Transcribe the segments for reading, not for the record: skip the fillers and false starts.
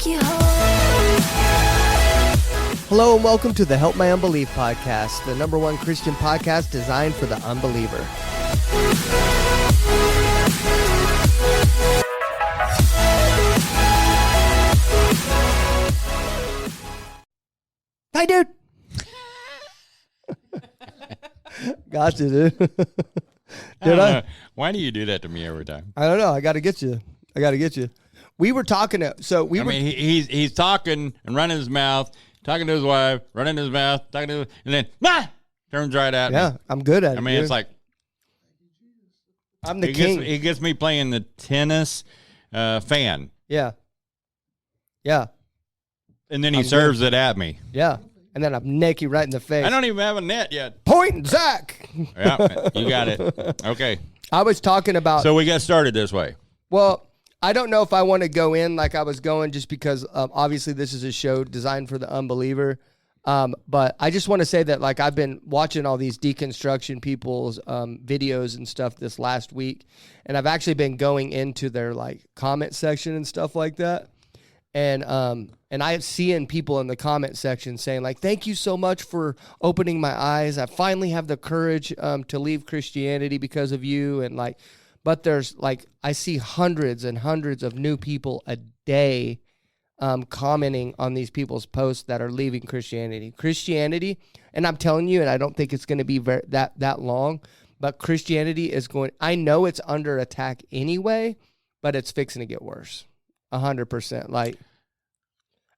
take you home. Hello and welcome to the Help My Unbelief podcast, the #1 Christian podcast designed for the unbeliever. Hi, dude. Gotcha, dude. Did I? Why do you do that to me every time? I don't know. I got to get you. We were talking to, he's talking and running his mouth, talking to his wife, running his mouth, talking to, and then turns right at me. Yeah, I'm good at it. I mean, dude. it's like I'm the king. He gets me playing the tennis fan. Yeah. And then he serves it at me. Yeah. And then I'm naked right in the face. I don't even have a net yet. Point, Zach. Yeah, you got it. Okay. I was talking about. So we got started this way. Well, I don't know if I want to go in like I was going just because obviously this is a show designed for the unbeliever. But I just want to say that like I've been watching all these deconstruction people's videos and stuff this last week. And I've actually been going into their like comment section and stuff like that. And I have seen people in the comment section saying like, thank you so much for opening my eyes. I finally have the courage to leave Christianity because of you. And like, but there's like, I see hundreds and hundreds of new people a day commenting on these people's posts that are leaving Christianity. And I'm telling you, and I don't think it's going to be that long, but Christianity is going, I know it's under attack anyway, but it's fixing to get worse. 100%. Like,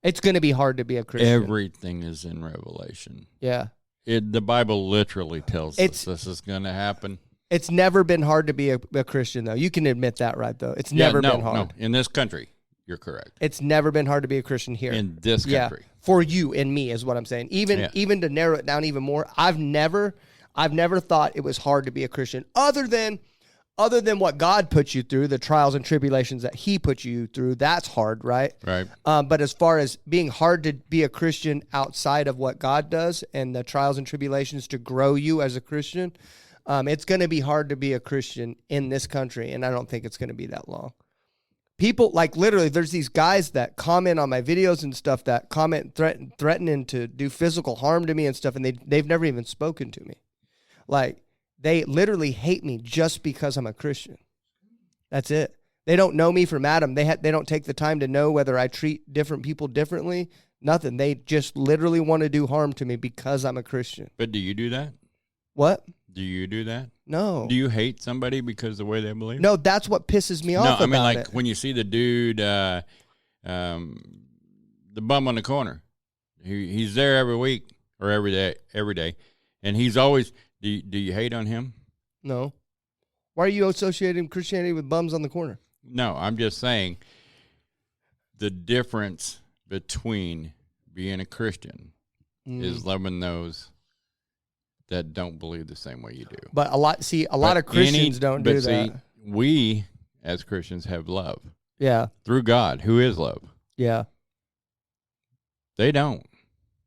it's going to be hard to be a Christian. Everything is in Revelation. Yeah. The Bible literally tells us this is going to happen. It's never been hard to be a Christian, though. You can admit that, right, though? It's never been hard. No, in this country, you're correct. It's never been hard to be a Christian here. In this country. Yeah, for you and me is what I'm saying. Even to narrow it down even more, I've never thought it was hard to be a Christian other than what God puts you through, the trials and tribulations that he puts you through. That's hard, right? Right. But as far as being hard to be a Christian outside of what God does and the trials and tribulations to grow you as a Christian, it's going to be hard to be a Christian in this country, and I don't think it's going to be that long. People, like literally, there's these guys that comment on my videos and stuff that comment threatening to do physical harm to me and stuff, and they've never even spoken to me. Like, they literally hate me just because I'm a Christian. That's it. They don't know me from Adam. They don't take the time to know whether I treat different people differently. Nothing. They just literally want to do harm to me because I'm a Christian. But do you do that? What? Do you do that? No. Do you hate somebody because of the way they believe? No, that's what pisses me off about it. No, I mean, like, when you see the dude, the bum on the corner, he's there every week or every day, and he's always, do you hate on him? No. Why are you associating Christianity with bums on the corner? No, I'm just saying the difference between being a Christian is loving those that don't believe the same way you do. But a lot of Christians don't do that. We as Christians have love. Yeah. Through God, who is love. Yeah. They don't.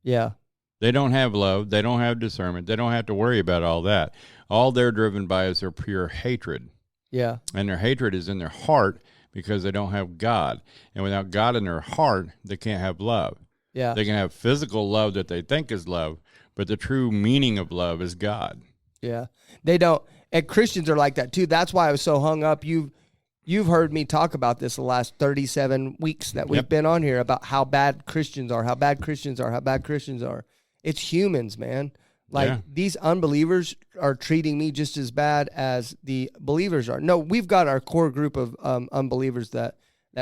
Yeah. They don't have love. They don't have discernment. They don't have to worry about all that. All they're driven by is their pure hatred. Yeah. And their hatred is in their heart because they don't have God. And without God in their heart, they can't have love. Yeah. They can have physical love that they think is love, but the true meaning of love is God. Yeah. They don't. And Christians are like that too. That's why I was so hung up. You've heard me talk about this the last 37 weeks that we've been on here about how bad Christians are, how bad Christians are. It's humans, man. Like these unbelievers are treating me just as bad as the believers are. No, we've got our core group of unbelievers that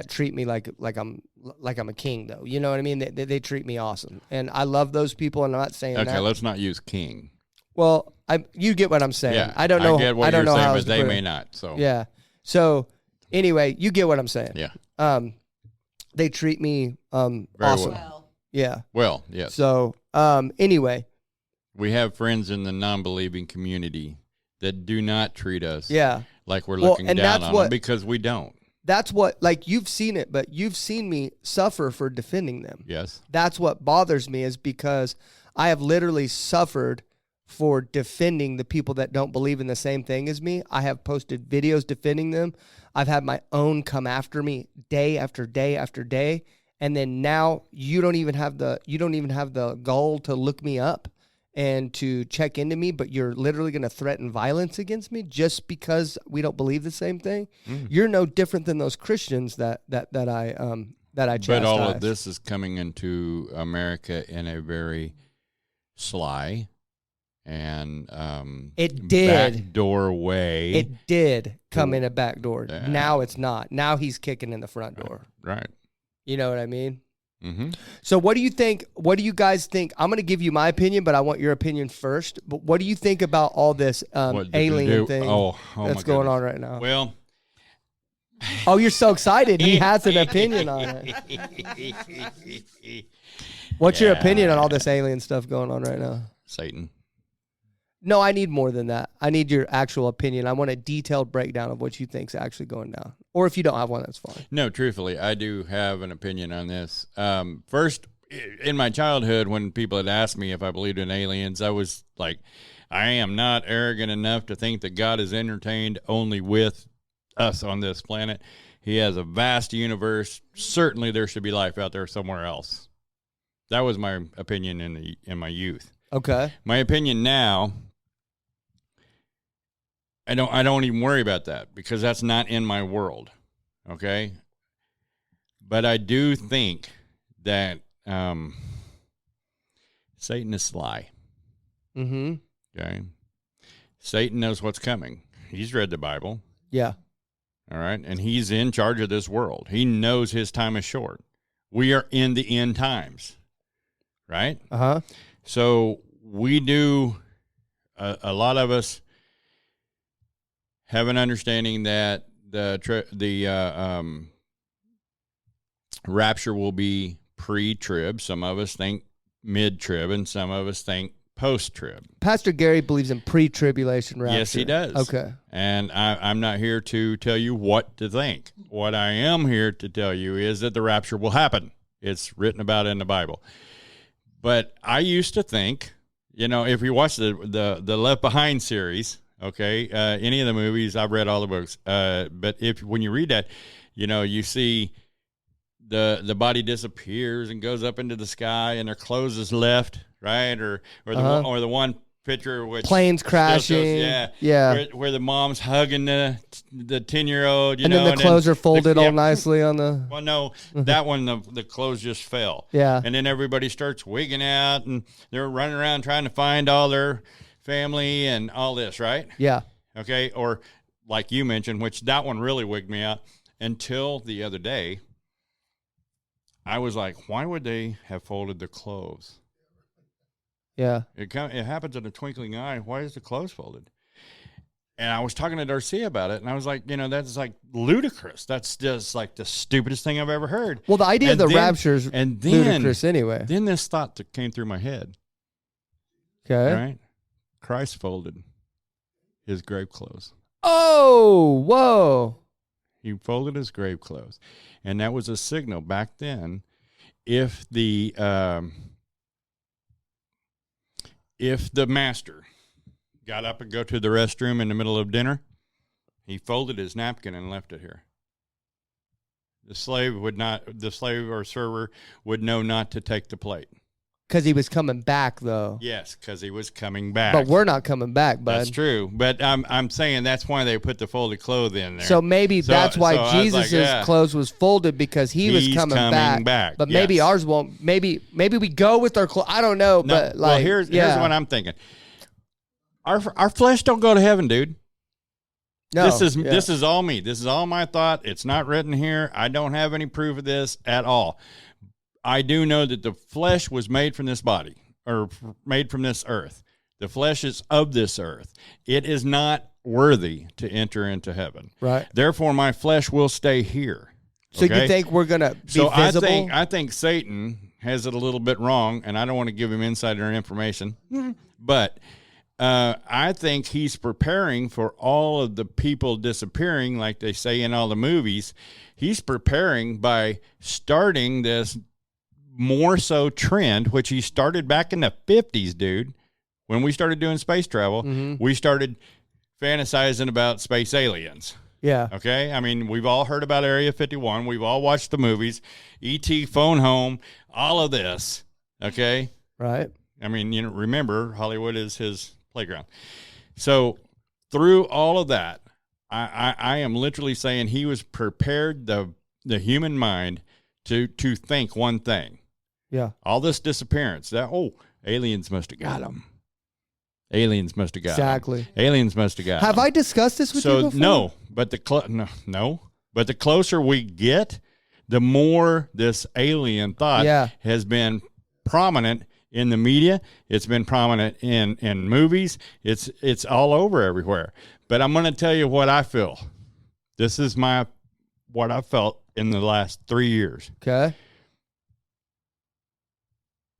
treat me like I'm a king, though. You know what I mean? They treat me awesome, and I love those people. And I'm not saying okay. that. Let's not use king. Well, you get what I'm saying. Yeah, I don't know. I get what you're saying, but they may not. So yeah. So anyway, you get what I'm saying. Yeah. They treat me awesome. Well. Yeah. Well, yes. So anyway. We have friends in the non-believing community that do not treat us like we're looking down on them because we don't. That's what, like, you've seen it, but you've seen me suffer for defending them. Yes. That's what bothers me is because I have literally suffered for defending the people that don't believe in the same thing as me. I have posted videos defending them. I've had my own come after me day after day after day. and then now you don't even have the gall to look me up and to check into me, but you're literally going to threaten violence against me just because we don't believe the same thing. You're no different than those Christians that I chastise. But all of this is coming into America in a very sly and it did backdoor way. It did come in a back door. Yeah. Now it's not. Now he's kicking in the front door. Right. You know what I mean? Mm-hmm. So what do you think? What do you guys think? I'm going to give you my opinion, but I want your opinion first. But what do you think about all this alien thing that's going on right now? Well, oh, you're so excited. He has an opinion on it. What's your opinion on all this alien stuff going on right now? Satan. No, I need more than that. I need your actual opinion. I want a detailed breakdown of what you think's actually going down. Or if you don't have one, that's fine. No, truthfully, I do have an opinion on this. First, in my childhood, when people had asked me if I believed in aliens, I was like, I am not arrogant enough to think that God is entertained only with us on this planet. He has a vast universe. Certainly there should be life out there somewhere else. That was my opinion in my youth. Okay. My opinion now, I don't even worry about that because that's not in my world. Okay? But I do think that Satan is sly. Mm-hmm. Okay? Satan knows what's coming. He's read the Bible. Yeah. All right? And he's in charge of this world. He knows his time is short. We are in the end times. Right? Uh-huh. So we do, a lot of us have an understanding that the rapture will be pre-trib. Some of us think mid-trib, and some of us think post-trib. Pastor Gary believes in pre-tribulation rapture. Yes, he does. Okay. And I'm not here to tell you what to think. What I am here to tell you is that the rapture will happen. It's written about in the Bible. But I used to think, if you watch the Left Behind series, okay, any of the movies, I've read all the books. But when you read that, you see the body disappears and goes up into the sky, and their clothes is left, right, or the one picture which planes crashing, where the mom's hugging the 10-year-old, and then the clothes are folded all nicely on the. Well, no, that one the clothes just fell. Yeah, and then everybody starts wigging out, and they're running around trying to find all their family and all this, right? Yeah. Okay, or like you mentioned, which that one really wigged me out until the other day. I was like, why would they have folded the clothes? Yeah. It happens in a twinkling eye. Why is the clothes folded? And I was talking to Darcy about it, and I was like, that's like ludicrous. That's just like the stupidest thing I've ever heard. Well, the idea of the rapture is ludicrous anyway. Then this thought that came through my head. Okay. Right? Christ folded his grave clothes. Oh, whoa. He folded his grave clothes. And that was a signal back then. If the master got up and go to the restroom in the middle of dinner, he folded his napkin and left it here. The slave or server would know not to take the plate. Because he was coming back, though. Yes, because he was coming back. But we're not coming back, bud. That's true. But I'm saying that's why they put the folded clothes in there. So maybe that's why Jesus' clothes was folded, because he's coming back. But maybe ours won't. Maybe we go with our clothes. I don't know. No, but like, here's what I'm thinking. Our flesh don't go to heaven, dude. No, this is all me. This is all my thought. It's not written here. I don't have any proof of this at all. I do know that the flesh was made from this body, or made from this earth. The flesh is of this earth. It is not worthy to enter into heaven. Right. Therefore, my flesh will stay here. So you think we're going to be visible? I think Satan has it a little bit wrong, and I don't want to give him insider information, but I think he's preparing for all of the people disappearing, like they say in all the movies. He's preparing by starting this more so trend, which he started back in the 50s, dude. When we started doing space travel, we started fantasizing about space aliens. Yeah. Okay? I mean, we've all heard about Area 51. We've all watched the movies, E.T., Phone Home, all of this. Okay? Right. I mean, remember, Hollywood is his playground. So through all of that, I am literally saying he was prepared the human mind to think one thing. Yeah. All this disappearance, aliens must have got him. Aliens must have got exactly. Aliens must have got Have I discussed this with you before? No, but but the closer we get, the more this alien thought has been prominent in the media. It's been prominent in movies. It's all over everywhere. But I'm going to tell you what I feel. This is what I felt in the last 3 years. Okay.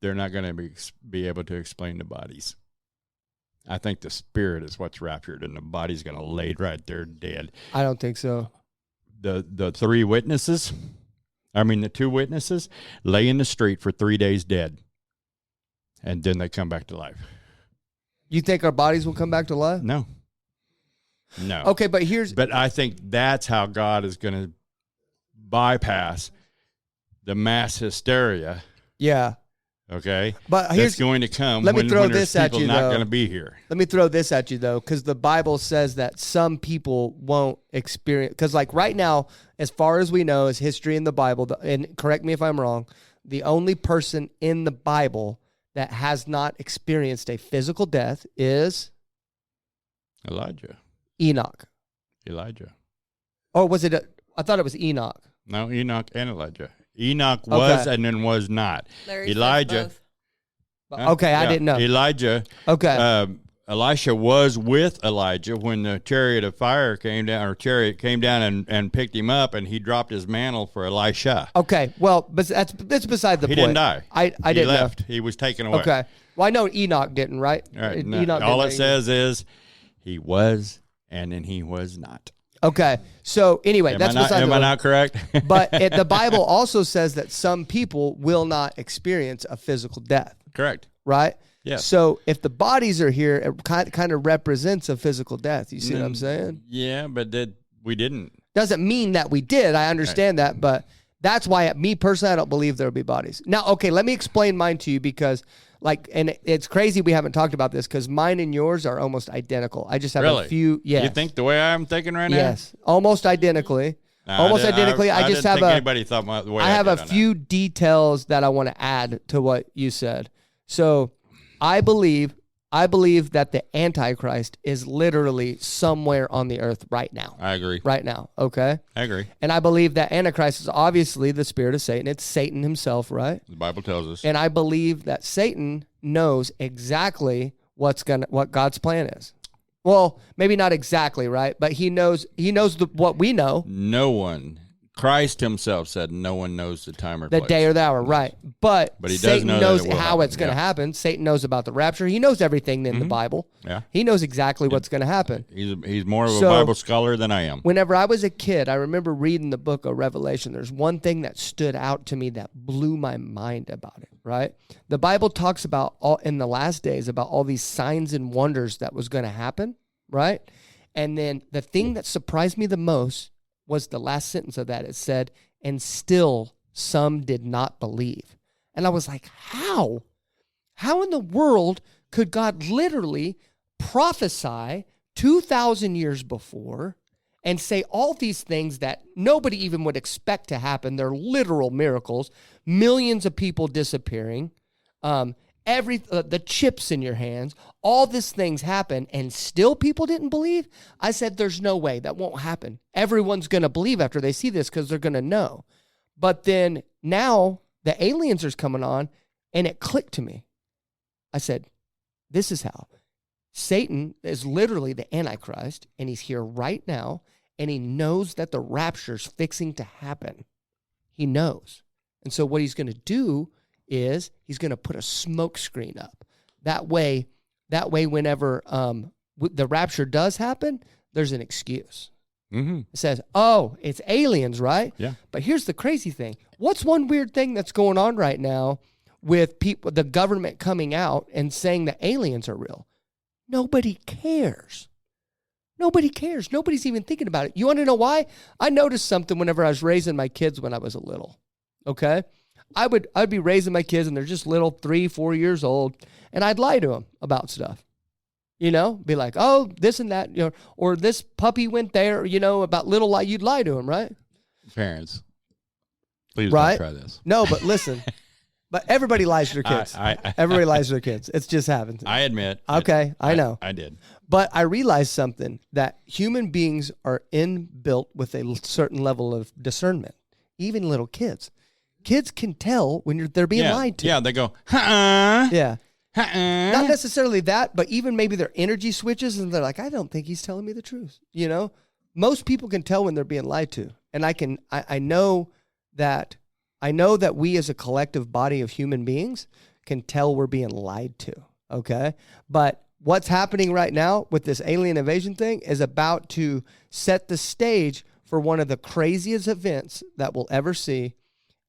They're not going to be able to explain the bodies. I think the spirit is what's raptured, and the body's going to lay right there dead. I don't think so. The the 2 witnesses lay in the street for 3 days dead, and then they come back to life. You think our bodies will come back to life? No. Okay, but I think that's how God is going to bypass the mass hysteria. Yeah. Okay, but here's going to come. Let me throw this at you. Not going to be here. Let me throw this at you though, because the Bible says that some people won't experience. Because like right now, as far as we know, as history in the Bible, and correct me if I'm wrong, the only person in the Bible that has not experienced a physical death is Elijah. Elijah. Or was it? I thought it was Enoch. No, Enoch and Elijah. Enoch was and then was not. Larry Elijah. Okay, I didn't know. Elijah. Okay. Elisha was with Elijah when the chariot of fire came down, and picked him up, and he dropped his mantle for Elisha. Okay, well, but that's beside the point. He didn't die. I didn't He left. know. He was taken away. Okay. Well, I know Enoch didn't, right? All right. Enoch All didn't it says is he was, and then he was not. Okay. So anyway, Am I not correct? But the Bible also says that some people will not experience a physical death. Correct. Right? Yeah. So if the bodies are here, it kind of represents a physical death. You see what I'm saying? Yeah, but we didn't. Doesn't mean that we did. I understand that, but that's why me personally, I don't believe there will be bodies. Now, okay, let me explain mine to you because and it's crazy we haven't talked about this because mine and yours are almost identical. I just have a few. Yes. You think the way I'm thinking right now? Yes, almost identically. Identically. I just have anybody thought the way I have a few details that I want to add to what you said. So I believe that the Antichrist is literally somewhere on the earth right now. I agree. Right now, okay? I agree. And I believe that Antichrist is obviously the spirit of Satan. It's Satan himself, right? The Bible tells us. And I believe that Satan knows exactly what God's plan is. Well, maybe not exactly, right? But he knows what we know. No one. Christ himself said no one knows the time or the place. day or the hour, right? But he Satan knows how happen. it's going to happen. Satan knows about the rapture. He knows everything in the Bible. Yeah. He knows exactly what's going to happen. He's more of a Bible scholar than I am. Whenever I was a kid, I remember reading the book of Revelation. There's one thing that stood out to me that blew my mind about it, right? The Bible talks about in the last days about all these signs and wonders that was going to happen, right? And then the thing that surprised me the most was the last sentence of that. It said, and still some did not believe. And I was like, how? How in the world could God literally prophesy 2,000 years before and say all these things that nobody even would expect to happen? They're literal miracles, millions of people disappearing, the chips in your hands, all these things happen, and still people didn't believe? I said, there's no way. That won't happen. Everyone's going to believe after they see this because they're going to know. But then now the aliens are coming on, and it clicked to me. I said, this is how. Satan is literally the Antichrist, and he's here right now, and he knows that the rapture's fixing to happen. He knows. And so what he's going to do is he's going to put a smoke screen up. That way whenever the rapture does happen, there's an excuse. Mm-hmm. It says, oh, it's aliens, right? Yeah. But here's the crazy thing. What's one weird thing that's going on right now with people, the government coming out and saying that aliens are real? Nobody cares. Nobody cares. Nobody's even thinking about it. You want to know why? I noticed something whenever I was raising my kids when I was little. Okay? I'd be raising my kids and they're just little, 3, 4 years old, and I'd lie to them about stuff. You know, be like, oh, this and that, you know, or this puppy went there, you know, about little lie. You'd lie to them, right? Parents, please Right? don't try this. No, but listen, but everybody lies to their kids. Everybody lies to their kids. It just happens. I admit. Okay, I know. I did. But I realized something, that human beings are inbuilt with a certain level of discernment. Even little kids. Kids can tell when they're being lied to. Yeah, they go, huh? Yeah. Not necessarily that, but even maybe their energy switches and they're like, I don't think he's telling me the truth. You know, most people can tell when they're being lied to. And I know that we as a collective body of human beings can tell we're being lied to. Okay. But what's happening right now with this alien invasion thing is about to set the stage for one of the craziest events that we'll ever see.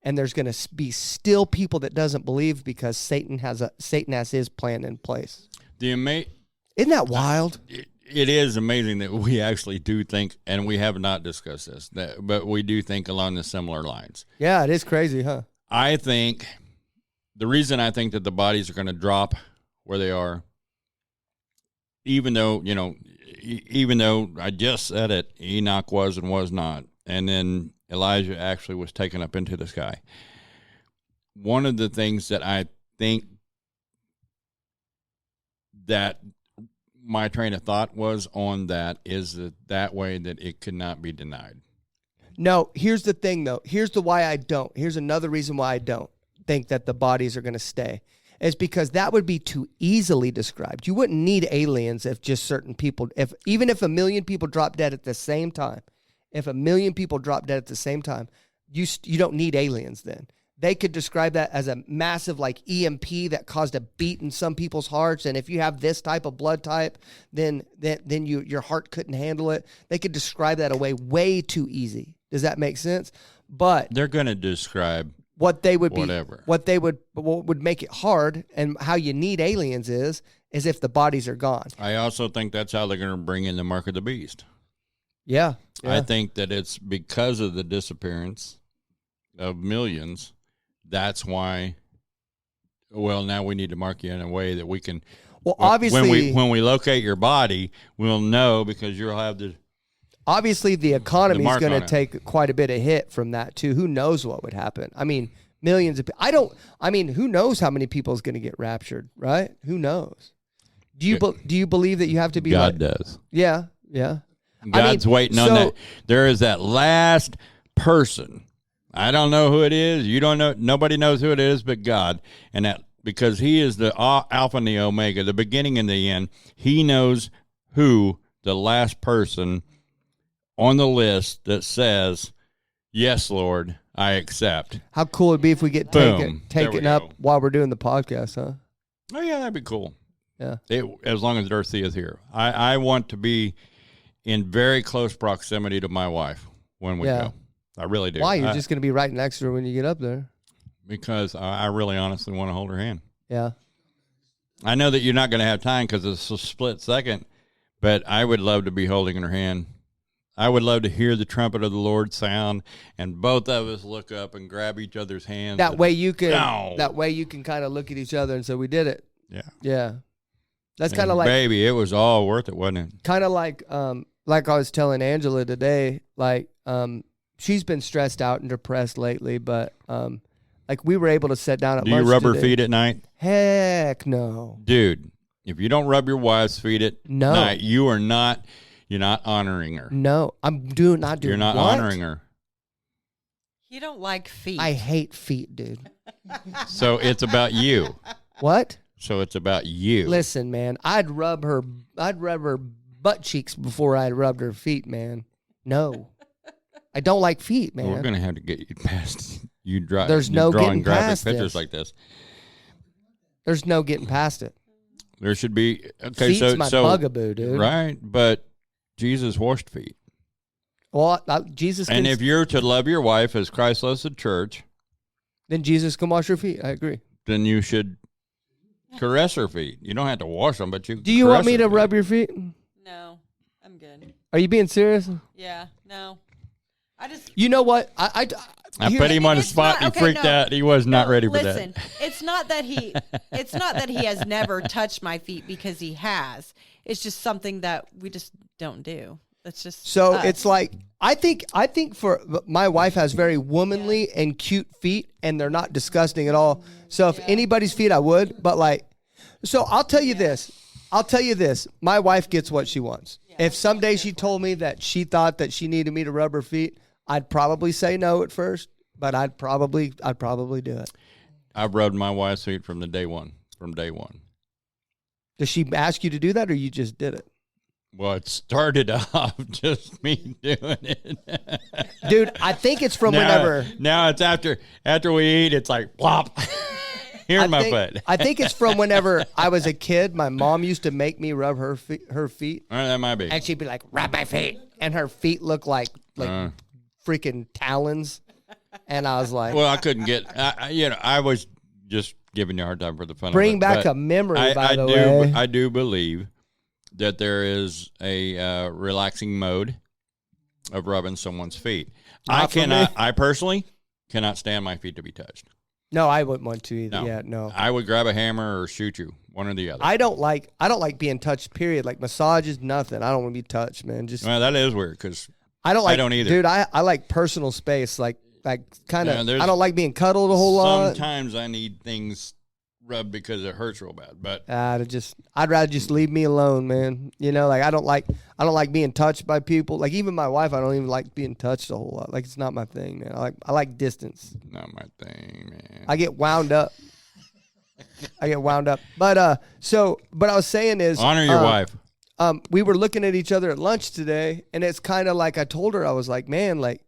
And there's going to be still people that doesn't believe because Satan has his plan in place. Isn't that wild? It is amazing that we actually do think, and we have not discussed this, but we do think along the similar lines. Yeah, it is crazy, huh? I think the reason I think that the bodies are going to drop where they are, even though I just said it, Enoch was and was not, and then Elijah actually was taken up into the sky. One of the things that I think that my train of thought was on that is that way that it could not be denied. No, here's the thing, though. Here's why I don't. Here's another reason why I don't think that the bodies are going to stay. Is because that would be too easily described. You wouldn't need aliens if just certain people, even if 1 million people drop dead at the same time, if 1 million people drop dead at the same time, you don't need aliens then. They could describe that as a massive like EMP that caused a beat in some people's hearts, and if you have this type of blood type, then your heart couldn't handle it. They could describe that away way too easy. Does that make sense? But they're going to describe what they would whatever. What would make it hard, and how you need aliens is if the bodies are gone. I also think that's how they're going to bring in the mark of the beast. Yeah. I think that it's because of the disappearance of millions. That's why, well, now we need to mark you in a way that we can. Well, obviously, when we locate your body, we'll know because you'll have the. Obviously, the economy is going to take quite a bit of hit from that too. Who knows what would happen? I mean, millions of. Who knows how many people is going to get raptured? Right? Who knows? Do you believe that you have to be? God does. Yeah. Yeah. God's waiting on that. There is that last person. I don't know who it is. You don't know. Nobody knows who it is but God. And that because he is the Alpha and the Omega, the beginning and the end. He knows who the last person on the list that says, yes, Lord, I accept. How cool it'd be if we get taken up while we're doing the podcast, huh? Oh, yeah, that'd be cool. Yeah. As long as Darcy is here. I want to be in very close proximity to my wife when we go. I really do. Why? You're just going to be right next to her when you get up there. Because I really honestly want to hold her hand. Yeah. I know that you're not going to have time because it's a split second, but I would love to be holding her hand. I would love to hear the trumpet of the Lord sound, and both of us look up and grab each other's hands. That way you can kind of look at each other and say, we did it. Yeah. Yeah. That's kind of like, baby, it was all worth it, wasn't it? Kind of like I was telling Angela today, she's been stressed out and depressed lately, but we were able to sit down at lunch. Do you rub her today. feet at night? Heck no. Dude, if you don't rub your wife's feet at night, you're not honoring her. No, I'm not doing You're not honoring her. You don't like feet. I hate feet, dude. So it's about you. What? So it's about you. Listen, man, I'd rub her butt cheeks before I rubbed her feet, man. No. I don't like feet, man. We're going to have to get you past There's no drawing getting graphic past pictures this. like this. There's no getting past it. There should be Feet's my bugaboo, dude. Right, but Jesus washed feet. Well, Jesus. And if you're to love your wife as Christ loves the church, then Jesus can wash her feet. I agree. Then you should caress her feet. You don't have to wash them, but you. Do you want me to rub your feet? No, I'm good. good. Are you being serious? Yeah, no. I just. You know what? I put him on a It's spot. not- He freaked out. He was not ready for listen, that. it's not that he. It's not that he has never touched my feet, because he has. It's just something that we just don't do. That's just So us. it's like I think for my wife has very womanly and cute feet, and they're not disgusting at all. So if anybody's feet, I would. But like, so I'll tell you this. I'll tell you this. My wife gets what she wants. If someday she told me that she thought that she needed me to rub her feet, I'd probably say no at first, but I'd probably do it. I've rubbed my wife's feet from day one. Does she ask you to do that, or you just did it? Well, it started off just me doing it. Dude, I think it's from whenever. Now it's after we eat, it's like plop. Here in my foot. I think it's from whenever I was a kid. My mom used to make me rub her feet, All right, that might be. and she'd be like, "Rub my feet," and her feet looked like freaking talons. And I was like, Well, I couldn't get. I was just giving you a hard time for the fun. "Bring of it, back but a memory." I by the do. way, I do believe that there is a relaxing mode of rubbing someone's feet. Not for me. I personally cannot stand my feet to be touched. no, I wouldn't want to either. No. Yeah, no. I would grab a hammer or shoot you, one or the other. I don't like being touched. Period. Like massages, nothing. I don't want to be touched, man. Just Well, that is weird because I don't like. I don't either. dude. I like personal space. Like kind of. Yeah, I don't like being cuddled a whole lot. sometimes I need things rubbed because it hurts real bad. But I'd rather just leave me alone, man. You know, like I don't like being touched by people. Like even my wife, I don't even like being touched a whole lot. Like it's not my thing, man. I like distance. not my thing, man. I get wound up. But I was saying is Honor your wife. we were looking at each other at lunch today, and it's kind of like I told her, I was like, man, like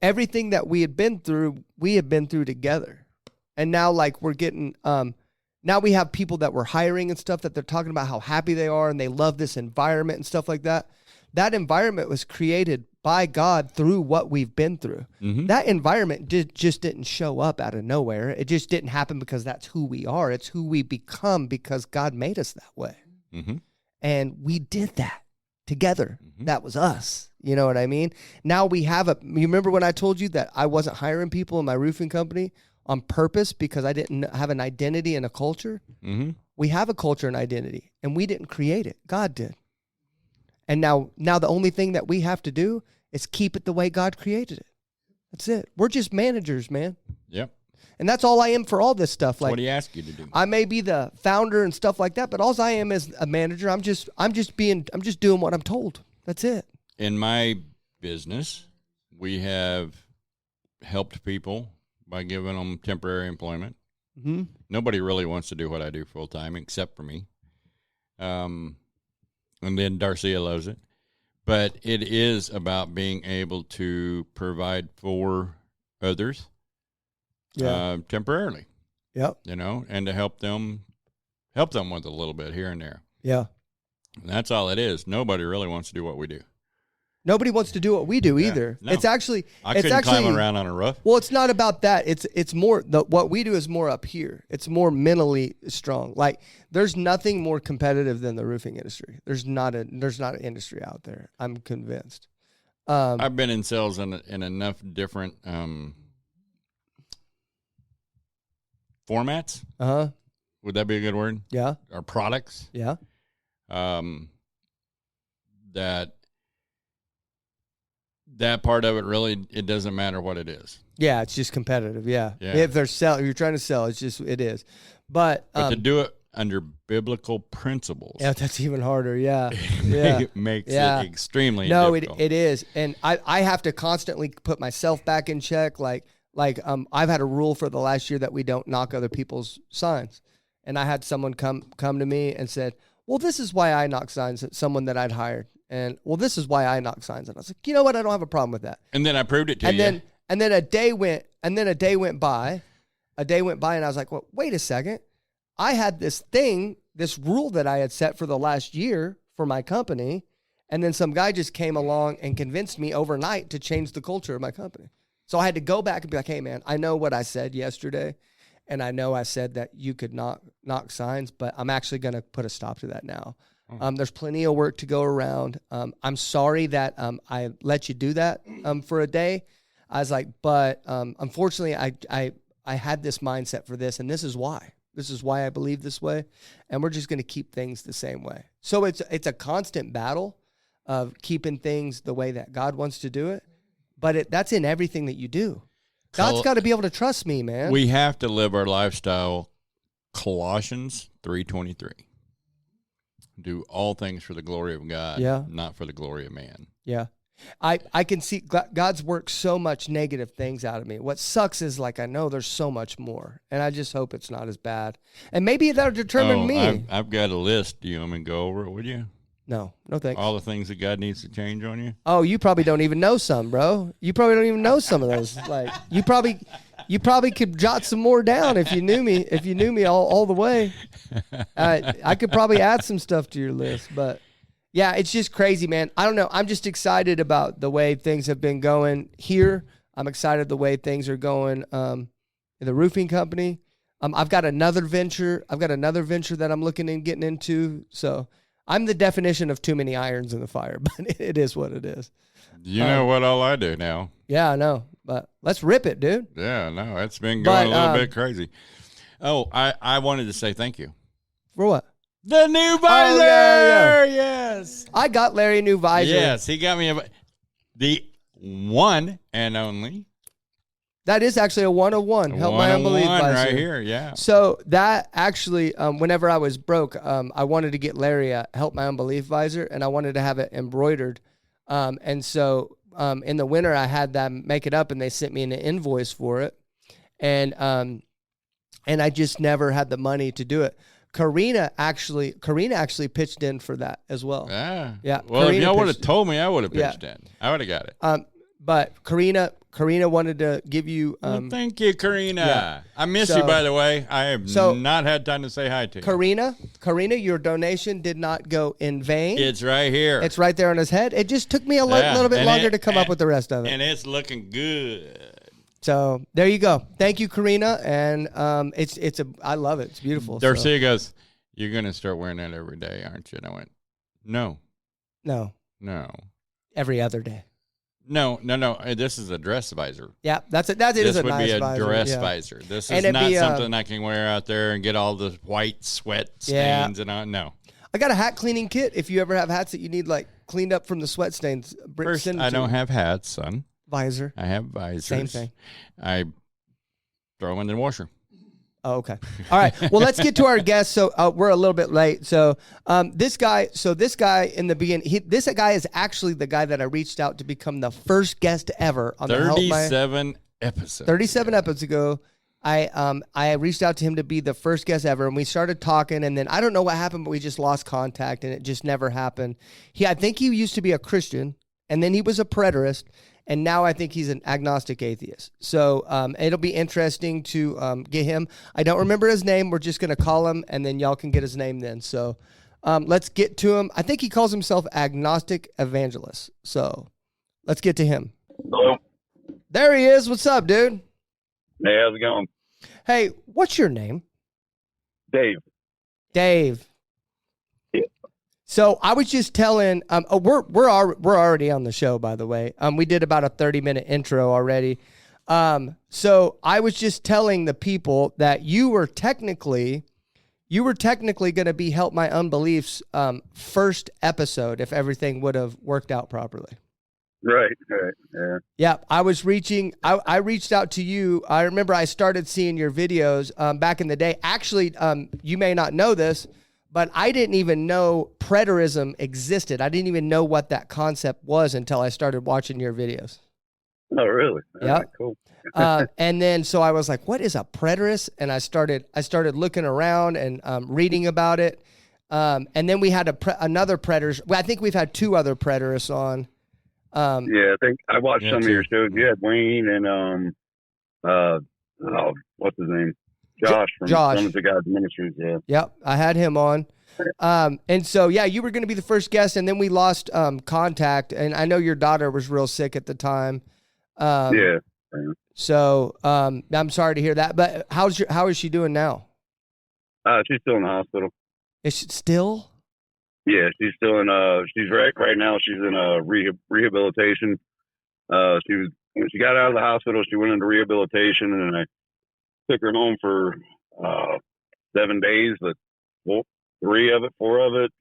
everything that we have been through together. And now like we're getting now we have people that we're hiring and stuff that they're talking about how happy they are and they love this environment and stuff like that. That environment was created by God through what we've been through. Mm-hmm. That environment just didn't show up out of nowhere. It just didn't happen because that's who we are. It's who we become because God made us that way. Mm-hmm. And we did that together. Mm-hmm. That was us. You know what I mean? Now we have you remember when I told you that I wasn't hiring people in my roofing company on purpose because I didn't have an identity and a culture? Mm-hmm. We have a culture and identity, and we didn't create it. God did. And now the only thing that we have to do is keep it the way God created it. That's it. We're just managers, man. Yep. And that's all I am for all this stuff. Like, What do you ask you to do? I may be the founder and stuff like that, but all I am is a manager. I'm just doing what I'm told. That's it. In my business, we have helped people by giving them temporary employment. Mm-hmm. Nobody really wants to do what I do full time except for me. And then Darcia loves it. But it is about being able to provide for others temporarily, Yep. and to help them with a little bit here and there. Yeah. And that's all it is. Nobody really wants to do what we do. Nobody wants to do what we do either. No. It's actually I couldn't climb around on a roof. Well, it's not about that. It's more what we do is more up here. It's more mentally strong. Like there's nothing more competitive than the roofing industry. There's not an industry out there. I'm convinced. I've been in sales in enough different formats. Uh-huh. Would that be a good word? Yeah. Or products. Yeah. That part of it really, it doesn't matter what it is. Yeah, it's just competitive. Yeah. Yeah. If you're trying to sell, it is. But to do it under biblical principles, yeah, that's even harder. Yeah. Yeah. makes Yeah. it extremely No, difficult. it is. And I have to constantly put myself back in check. Like I've had a rule for the last year that we don't knock other people's signs. And I had someone come to me and said, well, this is why I knock signs at someone that I'd hired. And well, this is why I knock signs. And I was like, you know what? I don't have a problem with that. And then I proved it to you. And then a day went by, and I was like, well, wait a second. I had this rule that I had set for the last year for my company. And then some guy just came along and convinced me overnight to change the culture of my company. So I had to go back and be like, hey man, I know what I said yesterday. And I know I said that you could not knock signs, but I'm actually going to put a stop to that now. There's plenty of work to go around. I'm sorry that I let you do that for a day. I was like, but unfortunately, I had this mindset for this, and this is why. This is why I believe this way, and we're just going to keep things the same way. So it's a constant battle of keeping things the way that God wants to do it, but that's in everything that you do. God's got to be able to trust me, man. We have to live our lifestyle. Colossians 3:23. Do all things for the glory of God, not for the glory of man. Yeah. I can see God's worked so much negative things out of me. What sucks is, like, I know there's so much more, and I just hope it's not as bad. And maybe that'll determine me. I've got a list. Do you want me to go over it with you? No thanks. All the things that God needs to change on you? Oh, you probably don't even know some, bro. You probably don't even know some of those. Like, you probably could jot some more down if you knew me all the way. I could probably add some stuff to your list, but yeah, it's just crazy, man. I don't know. I'm just excited about the way things have been going here. I'm excited the way things are going in the roofing company. I've got another venture that I'm looking and getting into. So I'm the definition of too many irons in the fire, but it is what it is. You know what all I do now. Yeah, I know. But let's rip it, dude. Yeah, no, it's been going a little bit crazy. Oh, I wanted to say thank you. For what? The new visor! Yes. I got Larry a new visor. Yes, he got me the one and only. That is actually a 101. Help my unbelief visor. Right here, yeah. So that actually, whenever I was broke, I wanted to get Larry a Help My Unbelief visor, and I wanted to have it embroidered. And so in the winter, I had them make it up, and they sent me an invoice for it. And I just never had the money to do it. Karina actually pitched in for that as well. Yeah. Well, if y'all would have told me, I would have pitched in. I would have got it. But Karina wanted to give you. Well, thank you, Karina. Yeah. I miss you, by the way. I have not had time to say hi to you. Karina, your donation did not go in vain. It's right here. It's right there on his head. It just took me a little bit longer to come up with the rest of it. And it's looking good. So there you go. Thank you, Karina. And I love it. It's beautiful. Darcia goes, "You're gonna start wearing that every day, aren't you?" And I went, "No. Every other day. No. This is a dress visor. Yeah, that's it. That is a nice visor. This would be a dress visor. This is not something I can wear out there and get all the white sweat stains and all. No. I got a hat cleaning kit. If you ever have hats that you need like cleaned up from the sweat stains, first, I don't have hats, son. Visor. I have visors. Same thing. I throw them in the washer. Oh, okay. All right. Well, let's get to our guest. So we're a little bit late. So this guy in the beginning, this guy is actually the guy that I reached out to become the first guest ever on the 37 episodes. 37 episodes ago. I reached out to him to be the first guest ever, and we started talking, and then I don't know what happened, but we just lost contact, and it just never happened. I think he used to be a Christian, and then he was a preterist, and now I think he's an agnostic atheist. So it'll be interesting to get him. I don't remember his name. We're just going to call him, and then y'all can get his name then. So let's get to him. I think he calls himself Agnostic Evangelist. So let's get to him. Hello. There he is. What's up, dude? Hey, how's it going? Hey, what's your name? Dave. Dave. Yeah. So I was just telling, we're already on the show, by the way. We did about a 30-minute intro already. So I was just telling the people that you were technically going to be Help My Unbelief's first episode if everything would have worked out properly. Right. Yeah. Yeah, I reached out to you. I remember I started seeing your videos back in the day. Actually, you may not know this, but I didn't even know preterism existed. I didn't even know what that concept was until I started watching your videos. Oh, really? Yeah. Right, cool. And then so I was like, what is a preterist? And I started looking around and reading about it. And then we had another preterist. Well, I think we've had two other preterists on. Yeah, I think I watched some of your shows. You had Wayne and what's his name? Josh from Sons of God's Ministries. Yeah. Yep, I had him on. And so yeah, you were going to be the first guest, and then we lost contact. And I know your daughter was real sick at the time. Yeah. So I'm sorry to hear that. But how is she doing now? She's still in the hospital. Is she still? Yeah, she's still in. She's right now. She's in rehabilitation. She was when she got out of the hospital. She went into rehabilitation, and I took her home for 7 days. But 4 of it,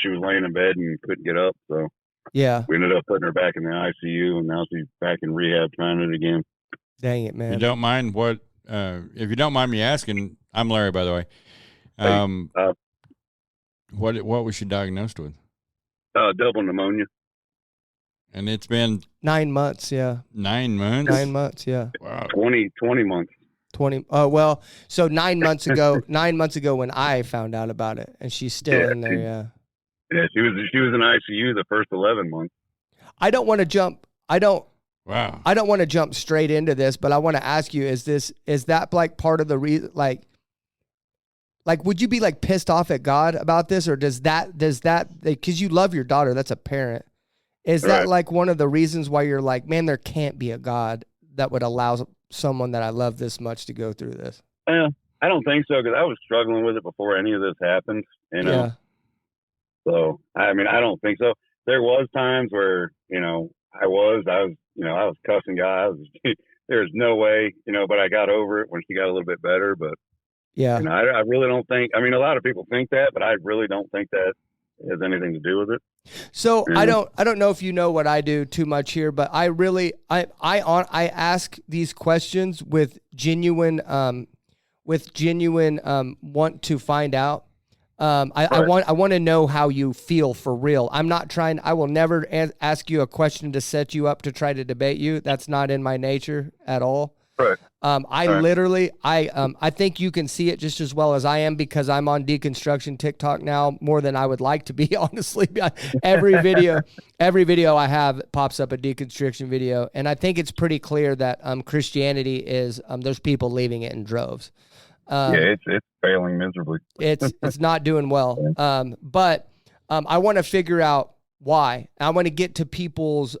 she was laying in bed and couldn't get up. So Yeah. we ended up putting her back in the ICU, and now she's back in rehab trying it again. Dang it, man. You don't mind what? If you don't mind me asking, I'm Larry, by the way. What was she diagnosed with? Double pneumonia. And it's been 9 months. Yeah. 9 months. 9 months. Yeah. Wow. 20 months. 20. Oh, well, so 9 months ago, 9 months ago when I found out about it, and she's still in there. Yeah. Yeah, she was in ICU the first 11 months. I don't want to jump. I don't Wow. want to jump straight into this, but I want to ask you: is that like part of the reason? Like, would you be like pissed off at God about this, or does that because you love your daughter? That's apparent. Is that like one of the reasons why you're like, man, there can't be a God that would allow someone that I love this much to go through this? I don't think so, because I was struggling with it before any of this happened. You know. Yeah. So I mean, I don't think so. There was times where I was cussing God. There's no way, but I got over it when she got a little bit better. But Yeah. I really don't think. I mean, a lot of people think that, but I really don't think that has anything to do with it. So I don't know if you know what I do too much here, but I really I ask these questions with genuine want to find out. I want to know how you feel for real. I'm not trying. I will never ask you a question to set you up to try to debate you. That's not in my nature at all. Right. I think you can see it just as well as I am, because I'm on deconstruction TikTok now more than I would like to be, honestly. Every video I have pops up a deconstruction video, and I think it's pretty clear that Christianity is there's people leaving it in droves. It's failing miserably. It's not doing well. But I want to figure out why. I want to get to people's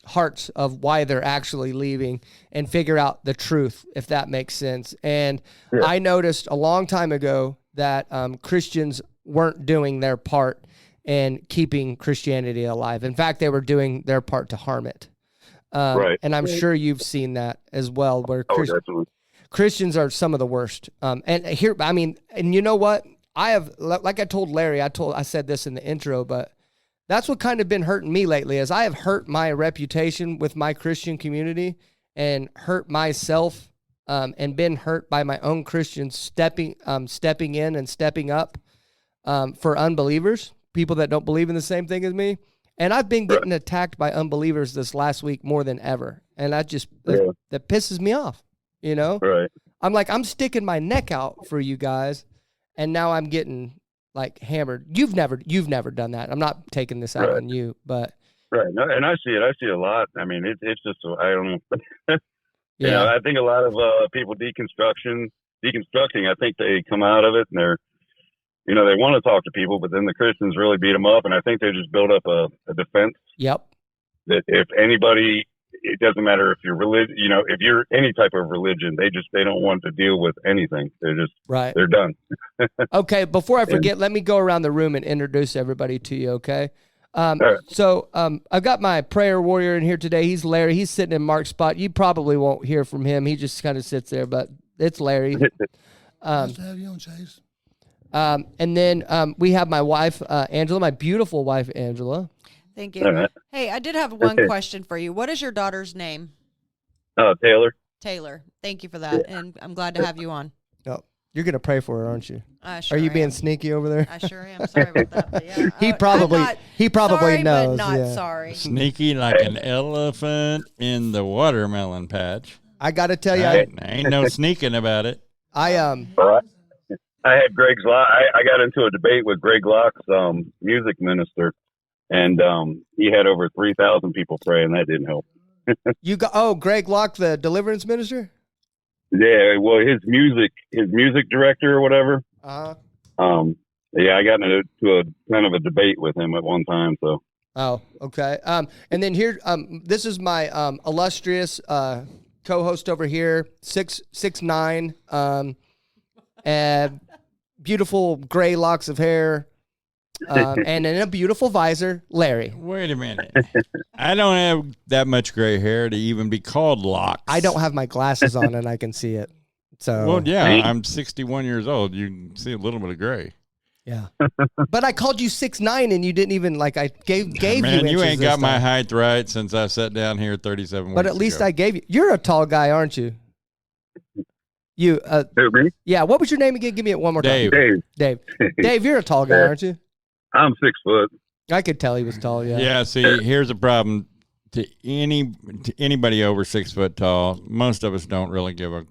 hearts of why they're actually leaving and figure out the truth, if that makes sense. And I noticed a long time ago that Christians weren't doing their part in keeping Christianity alive. In fact, they were doing their part to harm it. And I'm sure you've seen that as well, where Christians are some of the worst. And you know what? I have, like I told Larry, I said this in the intro, but that's what kind of been hurting me lately, is I have hurt my reputation with my Christian community and hurt myself, and been hurt by my own Christians stepping in and stepping up for unbelievers, people that don't believe in the same thing as me. And I've been getting attacked by unbelievers this last week more than ever. And that pisses me off, Right. I'm like, I'm sticking my neck out for you guys, and now I'm getting like hammered. You've never done that. I'm not taking this out on you, but no, and I see it a lot. I mean, it's just, I don't know. I think a lot of people deconstructing, I think they come out of it and they're, they want to talk to people, but then the Christians really beat them up, and I think they just build up a defense. Yep. That if anybody, it doesn't matter if you're religion, if you're any type of religion, they don't want to deal with anything. They're just they're done. Okay. Before I forget, let me go around the room and introduce everybody to you. Okay. So I've got my prayer warrior in here today. He's Larry. He's sitting in Mark's spot. You probably won't hear from him. He just kind of sits there, but it's Larry. Nice to have you on, Chase. And then we have my wife, Angela, my beautiful wife, Angela. Thank you. Hey, I did have one question for you. What is your daughter's name? Taylor. Taylor. Thank you for that, and I'm glad to have you on. Oh, you're gonna pray for her, aren't you? Sure Are you being am. sneaky over there? I sure am. Sorry about that. But yeah, He probably sorry, knows. But not sorry. Sneaky like an elephant in the watermelon patch. I got to tell you, ain't no sneaking about it. I had Greg's Locke. I got into a debate with Greg Locke's music minister, and he had over 3,000 people pray, and that didn't help. Greg Locke, the deliverance minister? Yeah, well, his music director or whatever. Uh-huh. I got into a kind of a debate with him at one time. So. Oh, okay. And then here, this is my illustrious co-host over here, 6'9", beautiful gray locks of hair. And in a beautiful visor, Larry. Wait a minute. I don't have that much gray hair to even be called locks. I don't have my glasses on and I can see it. So Well, yeah, I'm 61 years old. You can see a little bit of gray. yeah. But I called you 6'9" and you didn't even like. I gave you. Man, you inches ain't this got my time. height right since I sat down here 37 weeks But at least ago. I gave you. You're a tall guy, aren't you? You. Who, me? Yeah. What was your name again? Give me it one more time. Dave. Dave. Dave, you're a tall guy, aren't you? I'm 6 foot. I could tell he was tall. Yeah. Yeah. See, here's a problem. To anybody over 6 foot tall, most of us don't really give a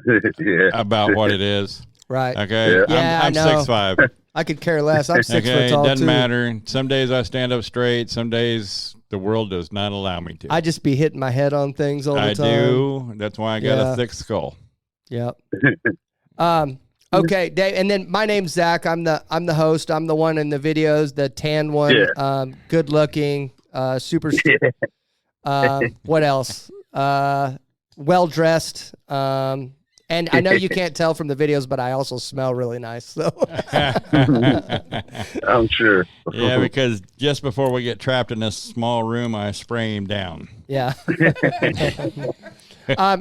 Yeah. about what it is. Right. Okay. Yeah. Yeah, I'm I know. 6'5". I could care less. I'm 6 Okay. foot tall It doesn't too. matter. Some days I stand up straight. Some days the world does not allow me to. I just be hitting my head on things all the I time. do. That's why I got Yeah. a thick skull. Yep. Okay, Dave, and then my name's Zach. I'm the host. I'm the one in the videos, the tan one, Yeah. good looking, super. What else? Well dressed. And I know you can't tell from the videos, but I also smell really nice. So I'm sure. Yeah, because just before we get trapped in this small room, I spray him down. yeah.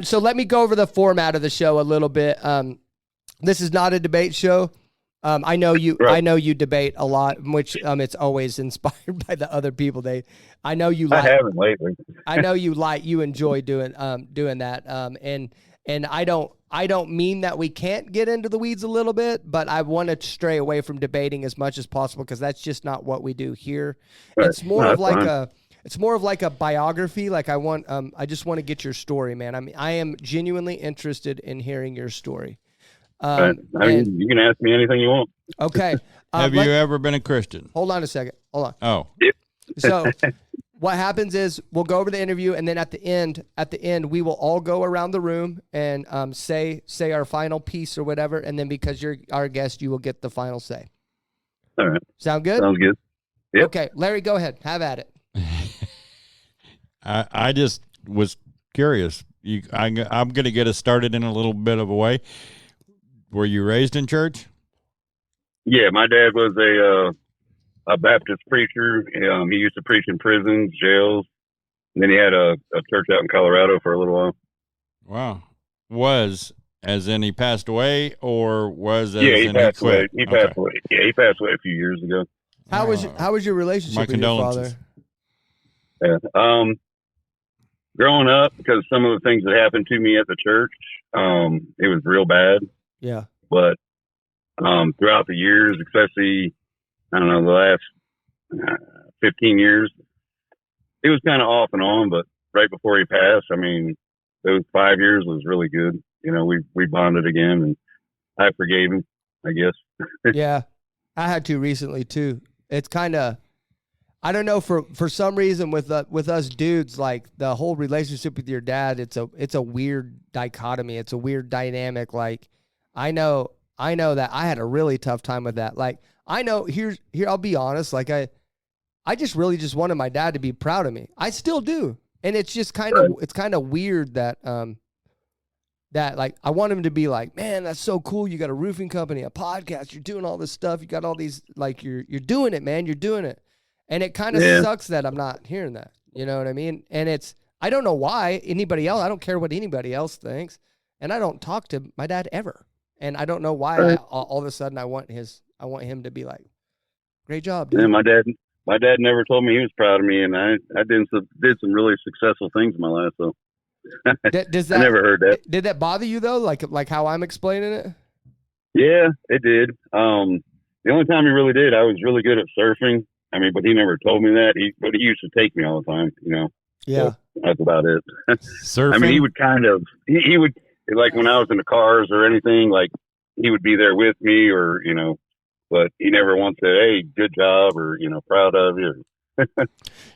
So let me go over the format of the show a little bit. This is not a debate show. I know you. Right. I know you debate a lot, which it's always inspired by the other people. I know you. I Like, haven't lately. I know you enjoy doing that. And I don't mean that we can't get into the weeds a little bit, but I want to stray away from debating as much as possible because that's just not what we do here. Right. It's more No, of that's like fine. it's more of like a biography. Like I just want to get your story, man. I am genuinely interested in hearing your story. I mean, you can ask me anything you want. Okay. Have you ever been a Christian? Hold on a second. Hold on. Oh, So what happens is we'll go over the interview, and then at the end, we will all go around the room and say our final piece or whatever, and then because you're our guest, you will get the final say. All right. Sound good? Sounds good. Yep. Okay, Larry, go ahead. Have at it. I just was curious. I'm going to get us started in a little bit of a way. Were you raised in church? Yeah, my dad was a Baptist preacher. He used to preach in prisons, jails. And then he had a church out in Colorado for a little while. Wow. Was as in he passed away, or was as Yeah, he in passed he away. quit? He Okay. passed away. Yeah, he passed away a few years ago. How was your relationship My with your condolences. Yeah. father? Growing up, because some of the things that happened to me at the church, it was real bad. Yeah. But throughout the years, especially, I don't know, the last 15 years, it was kind of off and on. But right before he passed, I mean, those 5 years was really good. You know, we bonded again, and I forgave him, I guess. Yeah. I had to recently too. It's kind of, I don't know, for some reason with us dudes, like the whole relationship with your dad, it's a weird dichotomy. It's a weird dynamic. Like I know that I had a really tough time with that. Like I know here I'll be honest. Like I just really just wanted my dad to be proud of me. I still do. And it's just kind of weird that that like I want him to be like, man, that's so cool. You got a roofing company, a podcast, you're doing all this stuff. You got all these, like you're doing it, man. You're doing it. And it kind of sucks that I'm not hearing that. You know what I mean? And I don't know why anybody else, I don't care what anybody else thinks. And I don't talk to my dad ever. And I don't know why all of a sudden I want him to be like, great job, dude. And my dad never told me he was proud of me, and I did some really successful things in my life. So Does I never heard that. Did that bother you though? Like how I'm explaining it? Yeah, it did. The only time he really did, I was really good at surfing. I mean, but he never told me that. But he used to take me all the time. You know. Yeah. So that's about it. Surfing. I mean, he would kind of he would, like when I was in the cars or anything, like he would be there with me, or you know, but he never once said, "Hey, good job," or you know, "Proud of you."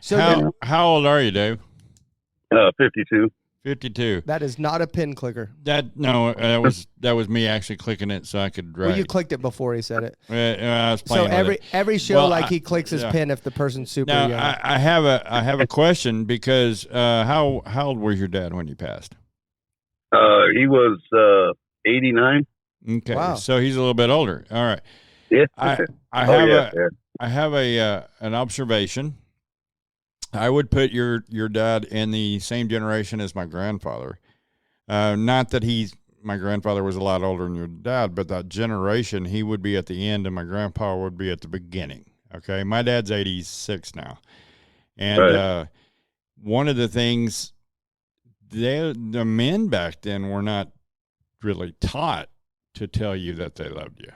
So how old are you, Dave? 52. 52. that is not a pin clicker. That was me actually clicking it so I could write. Well, you clicked it before he said it. I was So playing with it. every show, Well, he clicks his pin if the person's super Now young. I have a question because how old was your dad when he passed? He was 89. Okay, Wow. so he's a little bit older. All right. Yeah. I Oh, have yeah. I have an observation. I would put your dad in the same generation as my grandfather. Not that my grandfather was a lot older than your dad, but that generation, he would be at the end and my grandpa would be at the beginning. Okay. My dad's 86 now. And Right. one of the things, the men back then were not really taught to tell you that they loved you.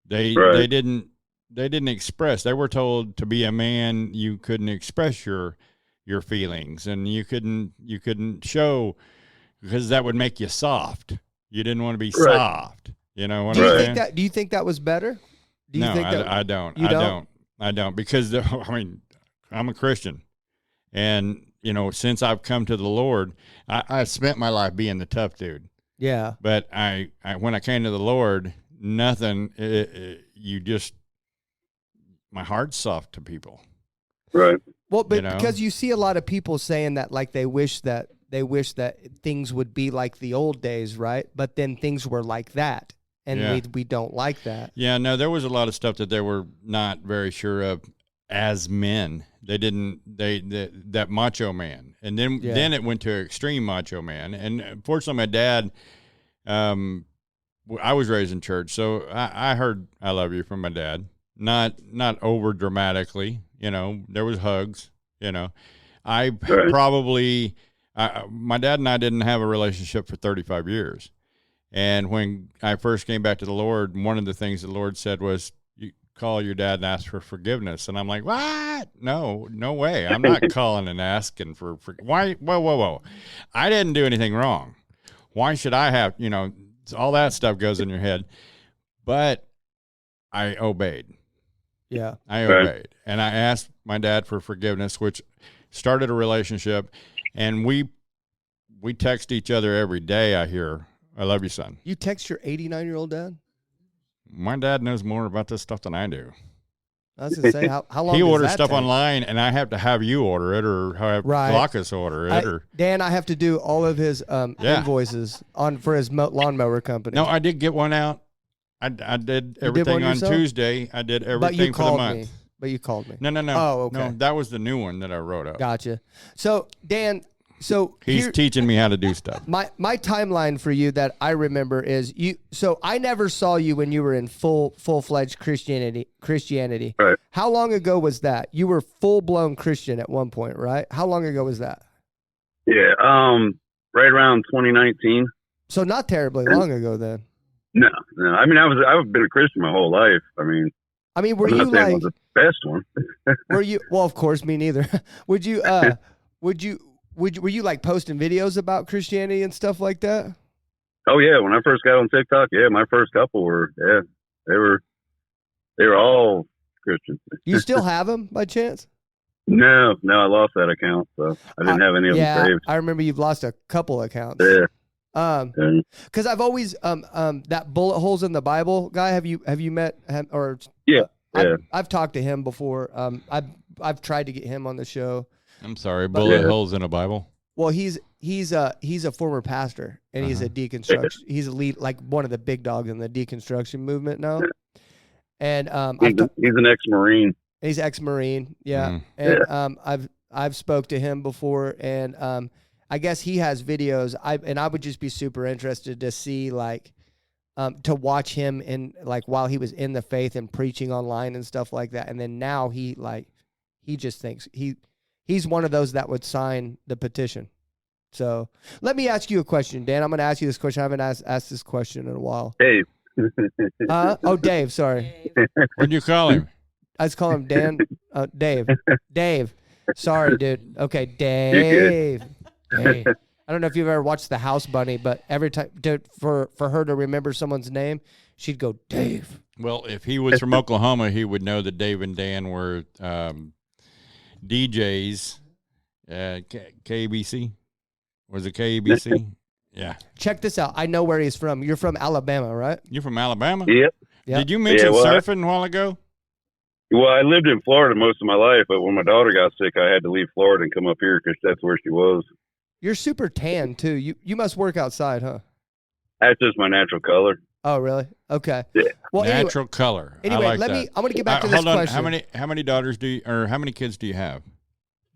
They didn't express. They were told to be a man, you couldn't express your feelings, and you couldn't show, because that would make you soft. You didn't want to be Right. soft. You know what Do I'm you saying? think that? Do you think that was better? Do you No, think that? I don't. You don't? I don't, because I mean, I'm a Christian, and since I've come to the Lord, I spent my life being the tough dude. Yeah. But I when I came to the Lord, nothing. My heart's soft to people. Right. Well, but You know? because you see a lot of people saying that, like they wish that things would be like the old days, right? But then things were like that, and Yeah. we don't like that. Yeah, no, there was a lot of stuff that they were not very sure of as men. They didn't. That macho man, and then it went to extreme macho man. And fortunately, my dad. I was raised in church, so I heard "I love you" from my dad. Not over dramatically, There was hugs, I Right. probably, my dad and I didn't have a relationship for 35 years. And when I first came back to the Lord, one of the things the Lord said was, you call your dad and ask for forgiveness. And I'm like, what? No way. I'm not calling and asking for why? Whoa. I didn't do anything wrong. Why should I have, all that stuff goes in your head. But I obeyed. Yeah. I Right. obeyed. And I asked my dad for forgiveness, which started a relationship. And we text each other every day. I hear, "I love you, son." You text your 89-year-old dad? My dad knows more about this stuff than I do. I was gonna say, how long? He does orders that stuff take? online, and I have to have you order it, or have Right. Glaucus order it, Dan, I have to do all of his invoices for his lawnmower company. No, I did get one out. I did everything one on yourself? Tuesday. I did but you everything for the called month. me. But you called me. No. Oh, okay. No, that was the new one that I wrote up. Gotcha. So Dan, He's teaching me how to do stuff. my timeline for you that I remember is you. So I never saw you when you were in full-fledged Christianity. Right. How long ago was that? You were full-blown Christian at one point, right? How long ago was that? Yeah. Right around 2019. So not terribly long ago then. No. I mean, I've been a Christian my whole life. I mean, Were I'm you not saying I like? was the best one. Were you? Well, of course, me neither. Were you like posting videos about Christianity and stuff like that? Oh yeah, when I first got on TikTok, my first couple were, they were all Christian. You still have them by chance? No, I lost that account, so I didn't have any of them saved. I remember you've lost a couple accounts. Yeah. Because I've always that bullet holes in the Bible guy. Have you met him or? Yeah. I've talked to him before. I've tried to get him on the show. I'm sorry, bullet holes in a Bible. Well, he's a former pastor and he's a deconstruction. He's a lead, like one of the big dogs in the deconstruction movement now. And he's an ex-Marine. He's ex-Marine, yeah. Mm. And I've spoke to him before, and I guess he has videos. I would just be super interested to see to watch him in while he was in the faith and preaching online and stuff like that. And then now he just thinks he's one of those that would sign the petition. So let me ask you a question, Dan. I'm going to ask you this question. I haven't asked this question in a while. Dave. Dave. Sorry. What'd you call him? I just call him Dan. Dave. Dave. Sorry, dude. Okay, Dave. Dave. I don't know if you've ever watched The House Bunny, but every time for her to remember someone's name, she'd go Dave. Well, if he was from Oklahoma, he would know that Dave and Dan were DJs. KBC. Was it KBC? Yeah. Check this out. I know where he's from. You're from Alabama, right? You're from Alabama? Yep. Yeah. Did you mention well, surfing a while ago? Well, I lived in Florida most of my life, but when my daughter got sick, I had to leave Florida and come up here because that's where she was. You're super tan too. You must work outside, huh? That's just my natural color. Oh, really? Okay. Yeah. Well, Natural color. Anyway, I like let me. that. I'm going to get back to this hold on. question. How many daughters do you, or how many kids do you have?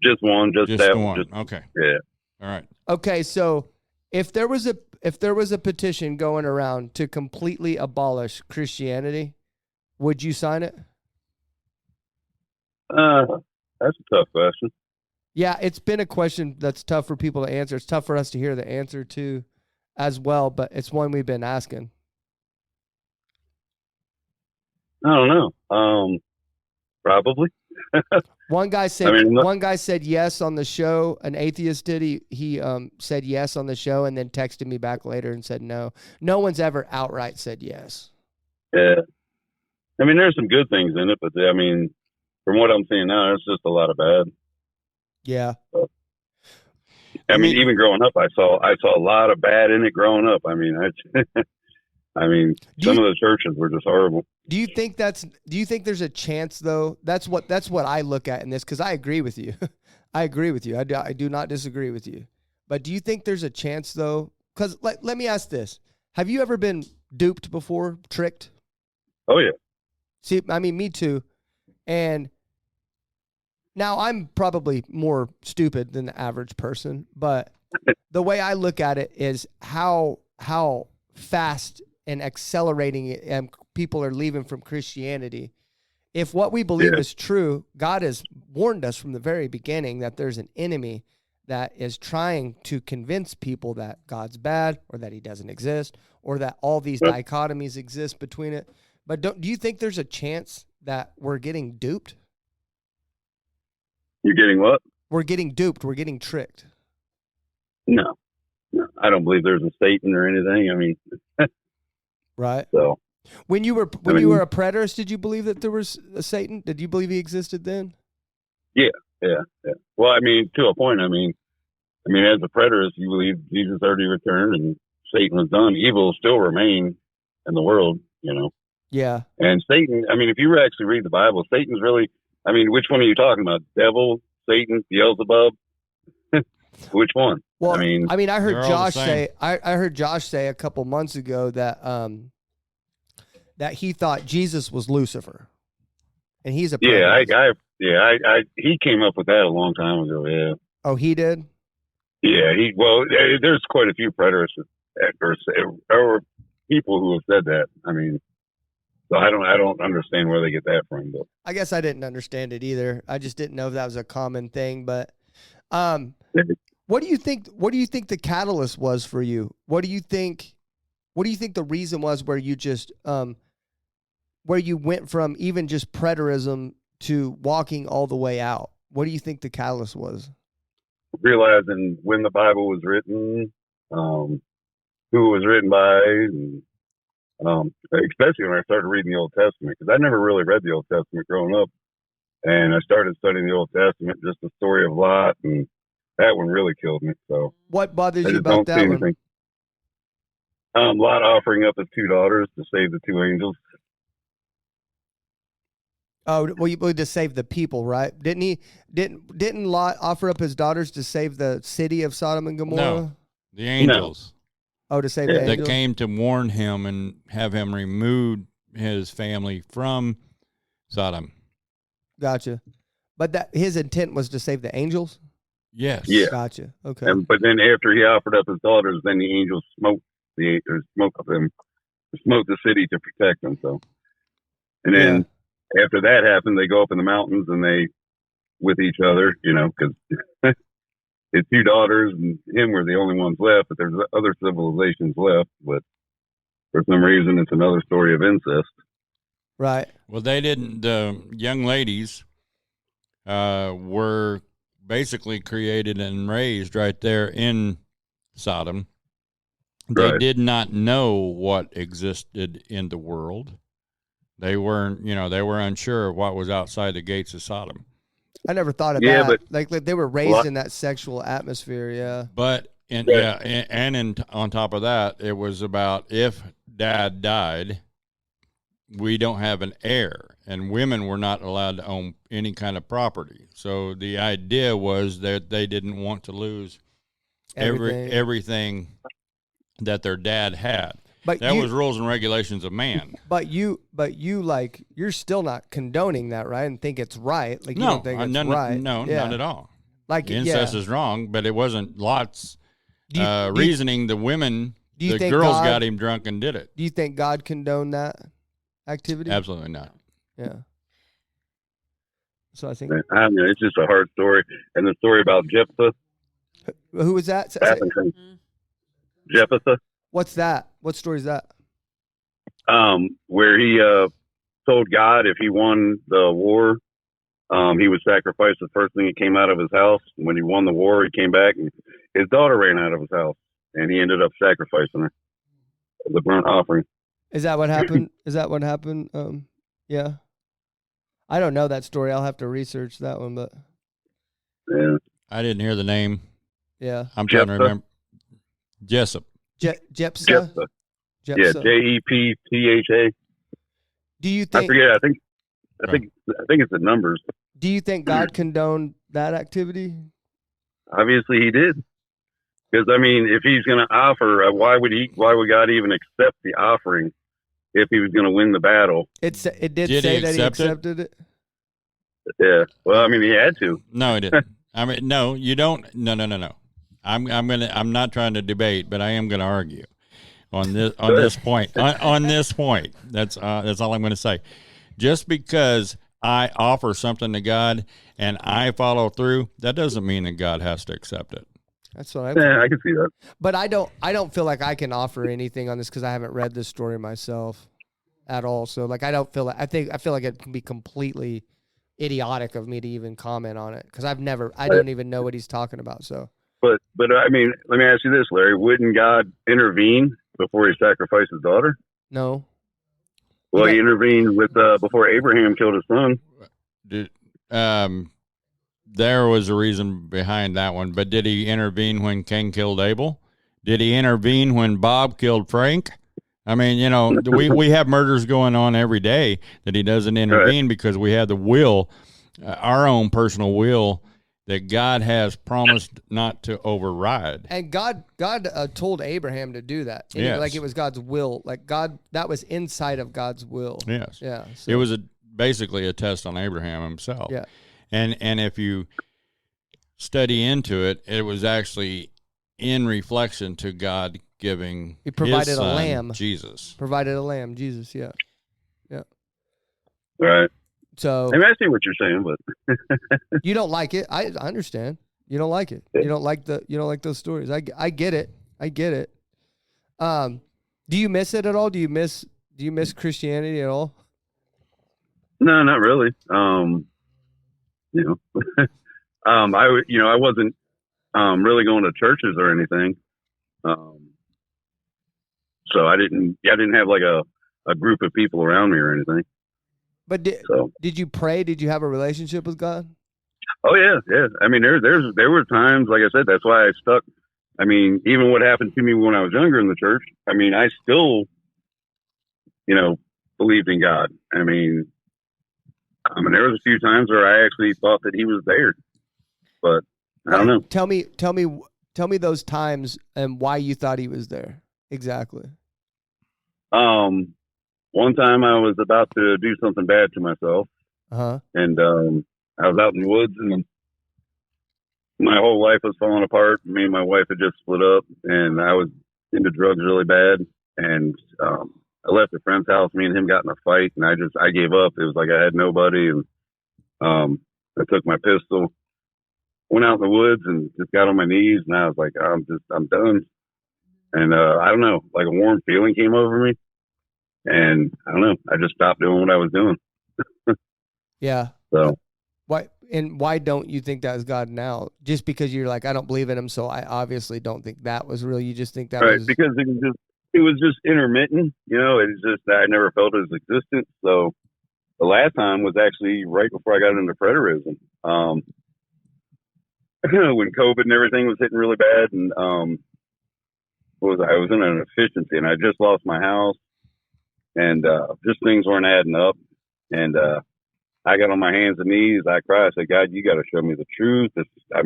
Just one. Just Just that the one. Just, Okay. yeah. All right. Okay, so if there was a petition going around to completely abolish Christianity, would you sign it? That's a tough question. Yeah, it's been a question that's tough for people to answer. It's tough for us to hear the answer to as well, but it's one we've been asking. I don't know. Probably. One guy said yes on the show. An atheist did. He said yes on the show and then texted me back later and said no. No one's ever outright said yes. Yeah. I mean, there's some good things in it, but I mean, from what I'm seeing now, it's just a lot of bad. Yeah. I mean, even growing up, I saw a lot of bad in it growing up. I mean, some of the churches were just horrible. Do you think there's a chance though? That's what I look at in this, because I agree with you. I agree with you. I do not disagree with you. But do you think there's a chance though? Because let me ask this: have you ever been duped before, tricked? Oh yeah. See, I mean, me too. And now I'm probably more stupid than the average person, but the way I look at it is how fast and accelerating it, and people are leaving from Christianity. If what we believe is true, God has warned us from the very beginning that there's an enemy that is trying to convince people that God's bad or that he doesn't exist or that all these dichotomies exist between it. But do you think there's a chance that we're getting duped? You're getting what? We're getting duped. We're getting tricked. No, I don't believe there's a Satan or anything. I mean, right. So when you were a preterist, did you believe that there was a Satan? Did you believe he existed then? Yeah. Well, I mean, to a point. I mean, as a preterist, you believe Jesus already returned and Satan was done. Evil will still remain in the world, you know. Yeah. And Satan, I mean, if you actually read the Bible, Satan's really, I mean, which one are you talking about? Devil, Satan, Beelzebub? Which one? Well, I heard Josh say. I heard Josh say a couple months ago that that he thought Jesus was Lucifer, and he's a preterist. He came up with that a long time ago. Yeah. Oh, he did. Yeah. There's quite a few preterists or people who have said that. I mean, so I don't understand where they get that from. But I guess I didn't understand it either. I just didn't know if that was a common thing. But what do you think the catalyst was for you? What do you think the reason was where you just where you went from even just preterism to walking all the way out? What do you think the catalyst was? Realizing when the Bible was written, who it was written by, and especially when I started reading the Old Testament, because I never really read the Old Testament growing up, and I started studying the Old Testament, just the story of Lot, and that one really killed me. So what bothers you about that one? Lot offering up his two daughters to save the two angels. Oh, well, to save the people, right? Didn't Lot offer up his daughters to save the city of Sodom and Gomorrah? No, the angels. No. Oh, to save the angels? That came to warn him and have him remove his family from Sodom. Gotcha. But his intent was to save the angels? Yes. Yeah. Gotcha. Okay. But then after he offered up his daughters, then the angels smoked the city to protect them. So, and then after that happened, they go up in the mountains and they with each other, you know, because his two daughters and him were the only ones left. But there's other civilizations left. But for some reason, it's another story of incest. Right. Well, they didn't. The young ladies were basically created and raised right there in Sodom. They did not know what existed in the world. They weren't, they were unsure of what was outside the gates of Sodom. I never thought of that. But like they were raised in that sexual atmosphere, yeah. But on top of that, it was about if dad died, we don't have an heir, and women were not allowed to own any kind of property. So the idea was that they didn't want to lose everything that their dad had. But that was rules and regulations of man. But you like, you're still not condoning that, right? And think it's right. Like, you don't think it's right. No, Yeah. not at all. Like, Incest yeah. is wrong, but it wasn't Lot's Do you- reasoning. The women, Do you the think girls God- got him drunk and did it. Do you think God condoned that activity? Absolutely not. Yeah. So I think. I mean, it's just a hard story. And the story about Jephthah. Who was that? Jephthah. What's that? What story is that? Where he told God if he won the war, he would sacrifice the first thing that came out of his house. When he won the war, he came back and his daughter ran out of his house, and he ended up sacrificing her as a burnt offering. Is that what happened? Is that what happened? Yeah. I don't know that story. I'll have to research that one, but Yeah. I didn't hear the name. yeah. I'm trying to Jephthah. remember. Jephthah. Jephthah? Jephthah. Yeah, Jephthah. Jeptha. Do you I think? forget. I think it's the numbers. Do you think God condoned that activity? Obviously, he did. Because I mean, if he's going to offer, why would God even accept the offering if he was going to win the battle? It did Did say he that he accept it? accepted it. Yeah. Well, I mean, he had to. No, he didn't. I mean, no, you don't. No. I'm not trying to debate, but I am going to argue on this point. On this point, that's all I'm going to say. Just because I offer something to God and I follow through, that doesn't mean that God has to accept it. That's what I. Yeah, I can see that. But I don't feel like I can offer anything on this because I haven't read this story myself at all. So like, I don't feel like, I feel like it can be completely idiotic of me to even comment on it because I don't even know what he's talking about. So. But I mean, let me ask you this, Larry. Wouldn't God intervene before he sacrificed his daughter? No. Well, he intervened with before Abraham killed his son. There was a reason behind that one, but did he intervene when Cain killed Abel? Did he intervene when Bob killed Frank? I mean, you know, we have murders going on every day that he doesn't intervene because we have the will, our own personal will that God has promised not to override. And God told Abraham to do that. Yes. Like it was God's will. Like God, that was inside of God's will. Yes. Yeah. So, It was basically a test on Abraham himself. Yeah. And if you study into it, it was actually in reflection to God giving He provided his a son, lamb. Jesus. provided a lamb, Jesus. Yeah. Yeah. Right. So I mean, I see what you're saying, but you don't like it. I understand. You don't like it. You don't like those stories. I get it. I get it. Do you miss it at all? Do you miss Christianity at all? no, not really. I wasn't really going to churches or anything. So I didn't have like a group of people around me or anything. But did you pray? Did you have a relationship with God? Oh yeah. I mean, there were times, like I said, that's why I stuck. I mean, even what happened to me when I was younger in the church, I mean, I still, believed in God. I mean, there was a few times where I actually thought that he was there, but I don't know. Tell me those times and why you thought he was there exactly. One time I was about to do something bad to myself, and I was out in the woods, and my whole life was falling apart. Me and my wife had just split up, and I was into drugs really bad. And I left a friend's house. Me and him got in a fight, and I gave up. It was like I had nobody, and I took my pistol, went out in the woods, and just got on my knees. And I was like, I'm done. And I don't know, like a warm feeling came over me. And I don't know, I just stopped doing what I was doing. Yeah. So why don't you think that was God now? Just because you're like, I don't believe in him, so I obviously don't think that was real. You just think that was because it was just intermittent. It's just I never felt his existence. So the last time was actually right before I got into preterism. When COVID and everything was hitting really bad, and I was in an efficiency, and I just lost my house. And just things weren't adding up. And I got on my hands and knees. I cried. I said, God, you got to show me the truth. I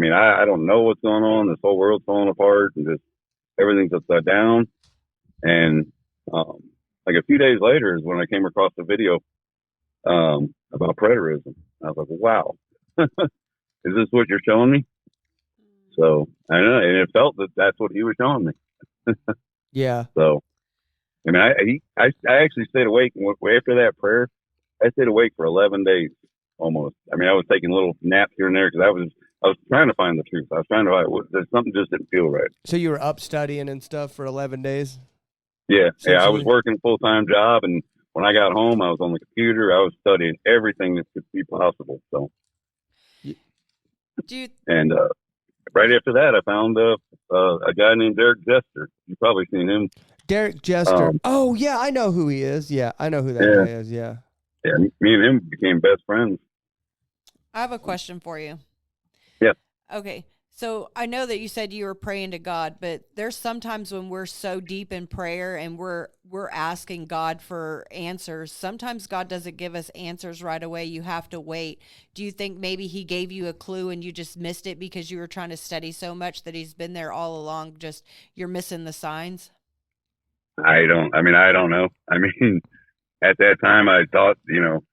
don't know what's going on. This whole world's falling apart and just everything's upside down. And like a few days later is when I came across a video about preterism. I was like, wow, is this what you're showing me? So I don't know, and it felt that that's what he was showing me. Yeah. So, I mean, I actually stayed awake after that prayer. I stayed awake for 11 days almost. I mean, I was taking little naps here and there because I was trying to find the truth. I was trying to find something just didn't feel right. So you were up studying and stuff for 11 days? Yeah, I was Essentially? working a full-time job, and when I got home, I was on the computer. I was studying everything that could be possible. So, and right after that, I found a guy named Derek Jester. You've probably seen him. Derek Jester. Oh, yeah, I know who he is. Yeah, I know who that guy is. Yeah. Yeah, me and him became best friends. I have a question for you. Yeah. Okay. So I know that you said you were praying to God, but there's sometimes when we're so deep in prayer and we're asking God for answers. Sometimes God doesn't give us answers right away. You have to wait. Do you think maybe he gave you a clue and you just missed it because you were trying to study so much that he's been there all along? Just you're missing the signs? I don't know. I mean, at that time I thought,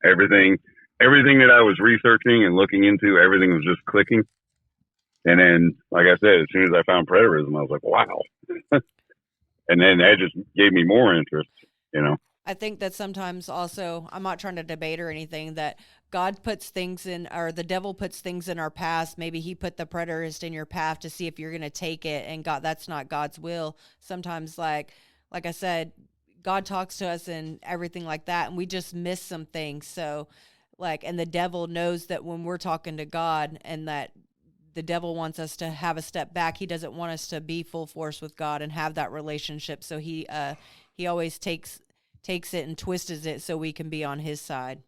everything that I was researching and looking into, everything was just clicking. And then, like I said, as soon as I found preterism, I was like, wow. And then that just gave me more interest, I think that sometimes also, I'm not trying to debate or anything, that God puts things in, or the devil puts things in our past. Maybe he put the preterist in your path to see if you're going to take it, and God, that's not God's will. Sometimes, like I said, God talks to us and everything like that, and we just miss some things. So, and the devil knows that when we're talking to God and that the devil wants us to have a step back. He doesn't want us to be full force with God and have that relationship. So he always takes it and twists it so we can be on his side.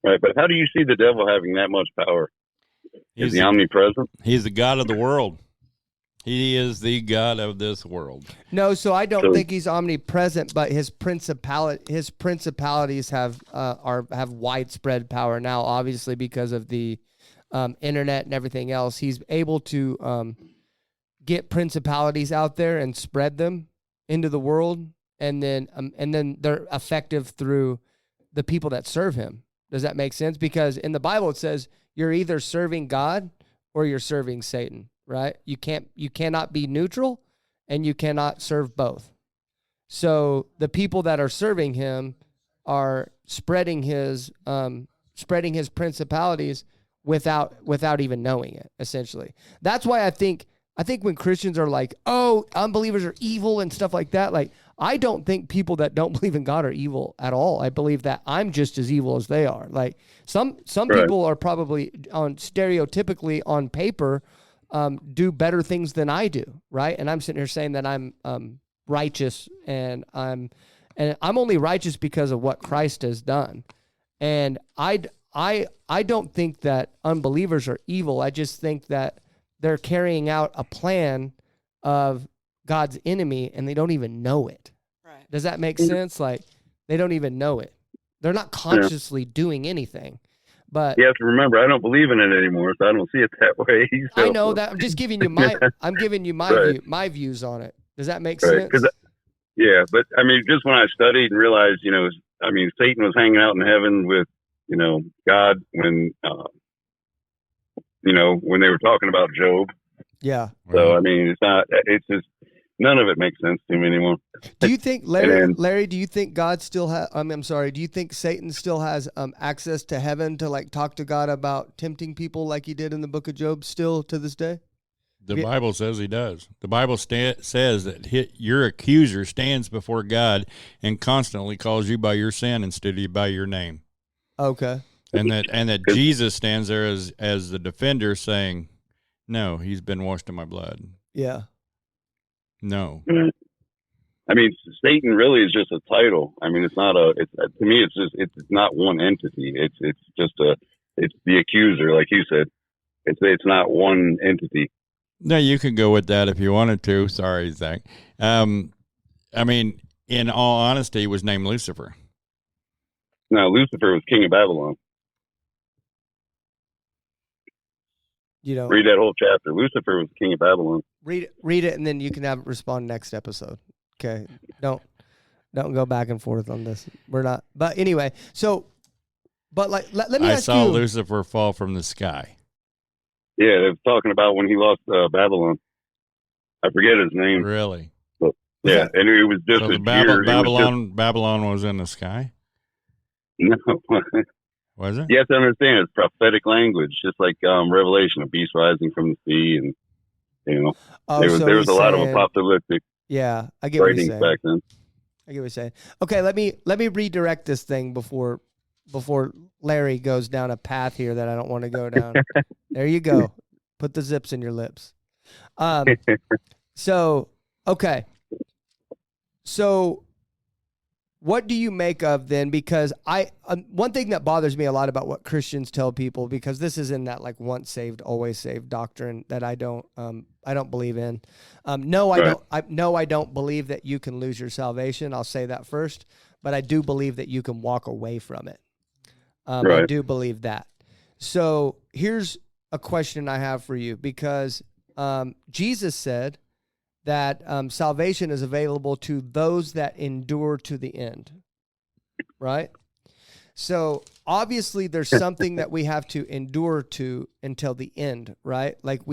Right, but how do you see the devil having that much power? Is he omnipresent? He's the God of the world. He is the God of this world. No, so I don't think he's omnipresent, but his principalities have widespread power now, obviously because of the internet and everything else. He's able to get principalities out there and spread them into the world, and then they're effective through the people that serve him. Does that make sense? Because in the Bible it says you're either serving God or you're serving Satan, right? You cannot be neutral, and you cannot serve both. So the people that are serving him are spreading his principalities without even knowing it, essentially. That's why I think when Christians are like, oh, unbelievers are evil and stuff like that, like, I don't think people that don't believe in God are evil at all. I believe that I'm just as evil as they are. Like some Right. people are probably stereotypically on paper do better things than I do, right? And I'm sitting here saying that I'm righteous and I'm only righteous because of what Christ has done. And I don't think that unbelievers are evil. I just think that they're carrying out a plan of God's enemy and they don't even know it. Right. Does that make sense? Like, they don't even know it. They're not consciously doing anything. But you have to remember, I don't believe in it anymore, so I don't see it that way. So. I know that. I'm just giving you my Right. my views on it. Does that make Right. sense? Yeah, but I mean, just when I studied and realized, Satan was hanging out in heaven with, God when when they were talking about Job. Yeah. So, I mean, it's just, none of it makes sense to me anymore. Do you think, Larry, do you think God still has, I'm sorry, do you think Satan still has access to heaven to talk to God about tempting people like he did in the book of Job still to this day? The Bible says he does. The Bible says that your accuser stands before God and constantly calls you by your sin instead of by your name. Okay. And that Jesus stands there as the defender saying, no, he's been washed in my blood. Yeah. No. I mean, Satan really is just a title. I mean, to me, it's not one entity. It's the accuser, like you said. It's not one entity. No, you could go with that if you wanted to. Sorry, Zach. I mean, in all honesty, he was named Lucifer. No, Lucifer was king of Babylon. Read that whole chapter. Lucifer was king of Babylon. Read it, and then you can respond next episode. Okay. Don't Don't go back and forth on this. We're not. But anyway, so, but like, let me I ask saw you. Lucifer fall from the sky. Yeah, they was talking about when he lost Babylon. I forget his name. Really? But, yeah, and it was just So a the jeer. Babylon was in the sky? No. Was it? You have to understand, it's prophetic language, just like Revelation, a beast rising from the sea, and Oh, there so was he's a lot of saying- apocalyptic Yeah, I get what he's writings saying. back then. I get what you're saying. Okay, let me redirect this thing before Larry goes down a path here that I don't want to go down. There you go. Put the zips in your lips. So okay. So what do you make of then? Because one thing that bothers me a lot about what Christians tell people, because this is in that like once saved, always saved doctrine that I don't believe in. No, I don't believe that you can lose your salvation. I'll say that first, but I do believe that you can walk away from it. I do believe that. So here's a question I have for you, because Jesus said that salvation is available to those that endure to the end, right? So obviously there's something that we have to endure to until the end, right? Like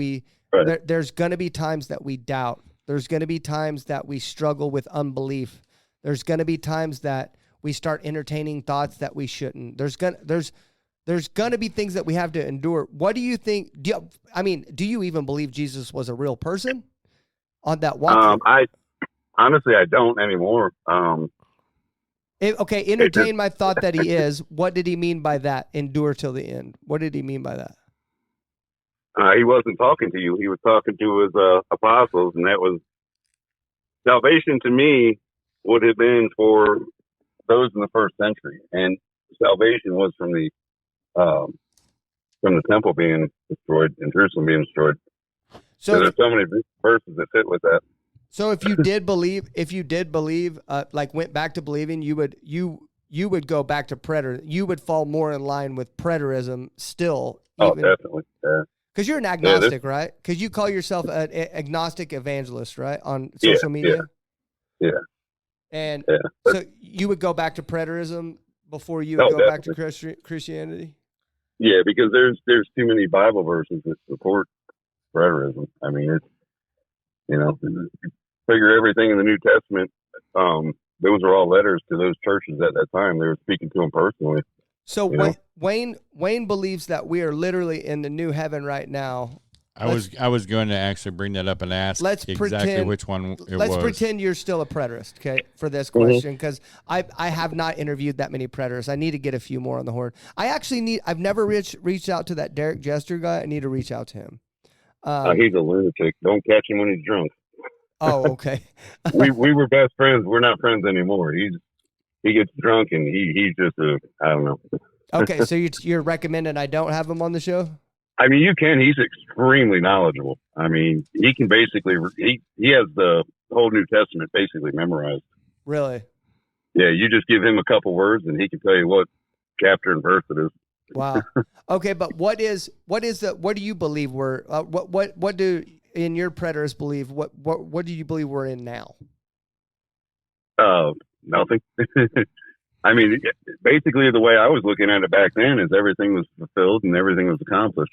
there's going to be times that we doubt. There's going to be times that we struggle with unbelief. There's going to be times that we start entertaining thoughts that we shouldn't. There's going to be things that we have to endure. What do you think? Do you even believe Jesus was a real person on that walk? I honestly, I don't anymore. Entertain my thought that he is. What did he mean by that? Endure till the end. What did he mean by that? He wasn't talking to you. He was talking to his apostles, and that was salvation to me would have been for those in the first century, and salvation was from the temple being destroyed and Jerusalem being destroyed. So there's so many verses that fit with that. So if you did believe, like went back to believing, you would go back to preter. You would fall more in line with preterism still. Definitely. Yeah. Because you're an agnostic, right? Because you call yourself an agnostic evangelist, right? On social media. Yeah. And so you would go back to preterism before you would go back to Christianity? Yeah, because there's too many Bible verses that support preterism. I mean, it's, figure everything in the New Testament, those are all letters to those churches at that time. They were speaking to them personally. So Wayne believes that we are literally in the new heaven right now. I was going to actually bring that up and ask which one it was. Let's pretend you're still a preterist, okay, for this question, because I have not interviewed that many preterists. I need to get a few more on the horn. I've never reached out to that Derek Jester guy. I need to reach out to him. He's a lunatic. Don't catch him when he's drunk. Oh, okay. we were best friends. We're not friends anymore. He gets drunk and he's just I don't know. Okay, so you're recommending I don't have him on the show? I mean, you can. He's extremely knowledgeable. I mean, he can basically he has the whole New Testament basically memorized. Really? Yeah, you just give him a couple words and he can tell you what chapter and verse it is. Wow. Okay, but what do you believe what do in your preterists believe? What do you believe we're in now? Nothing. I mean, basically the way I was looking at it back then is everything was fulfilled and everything was accomplished.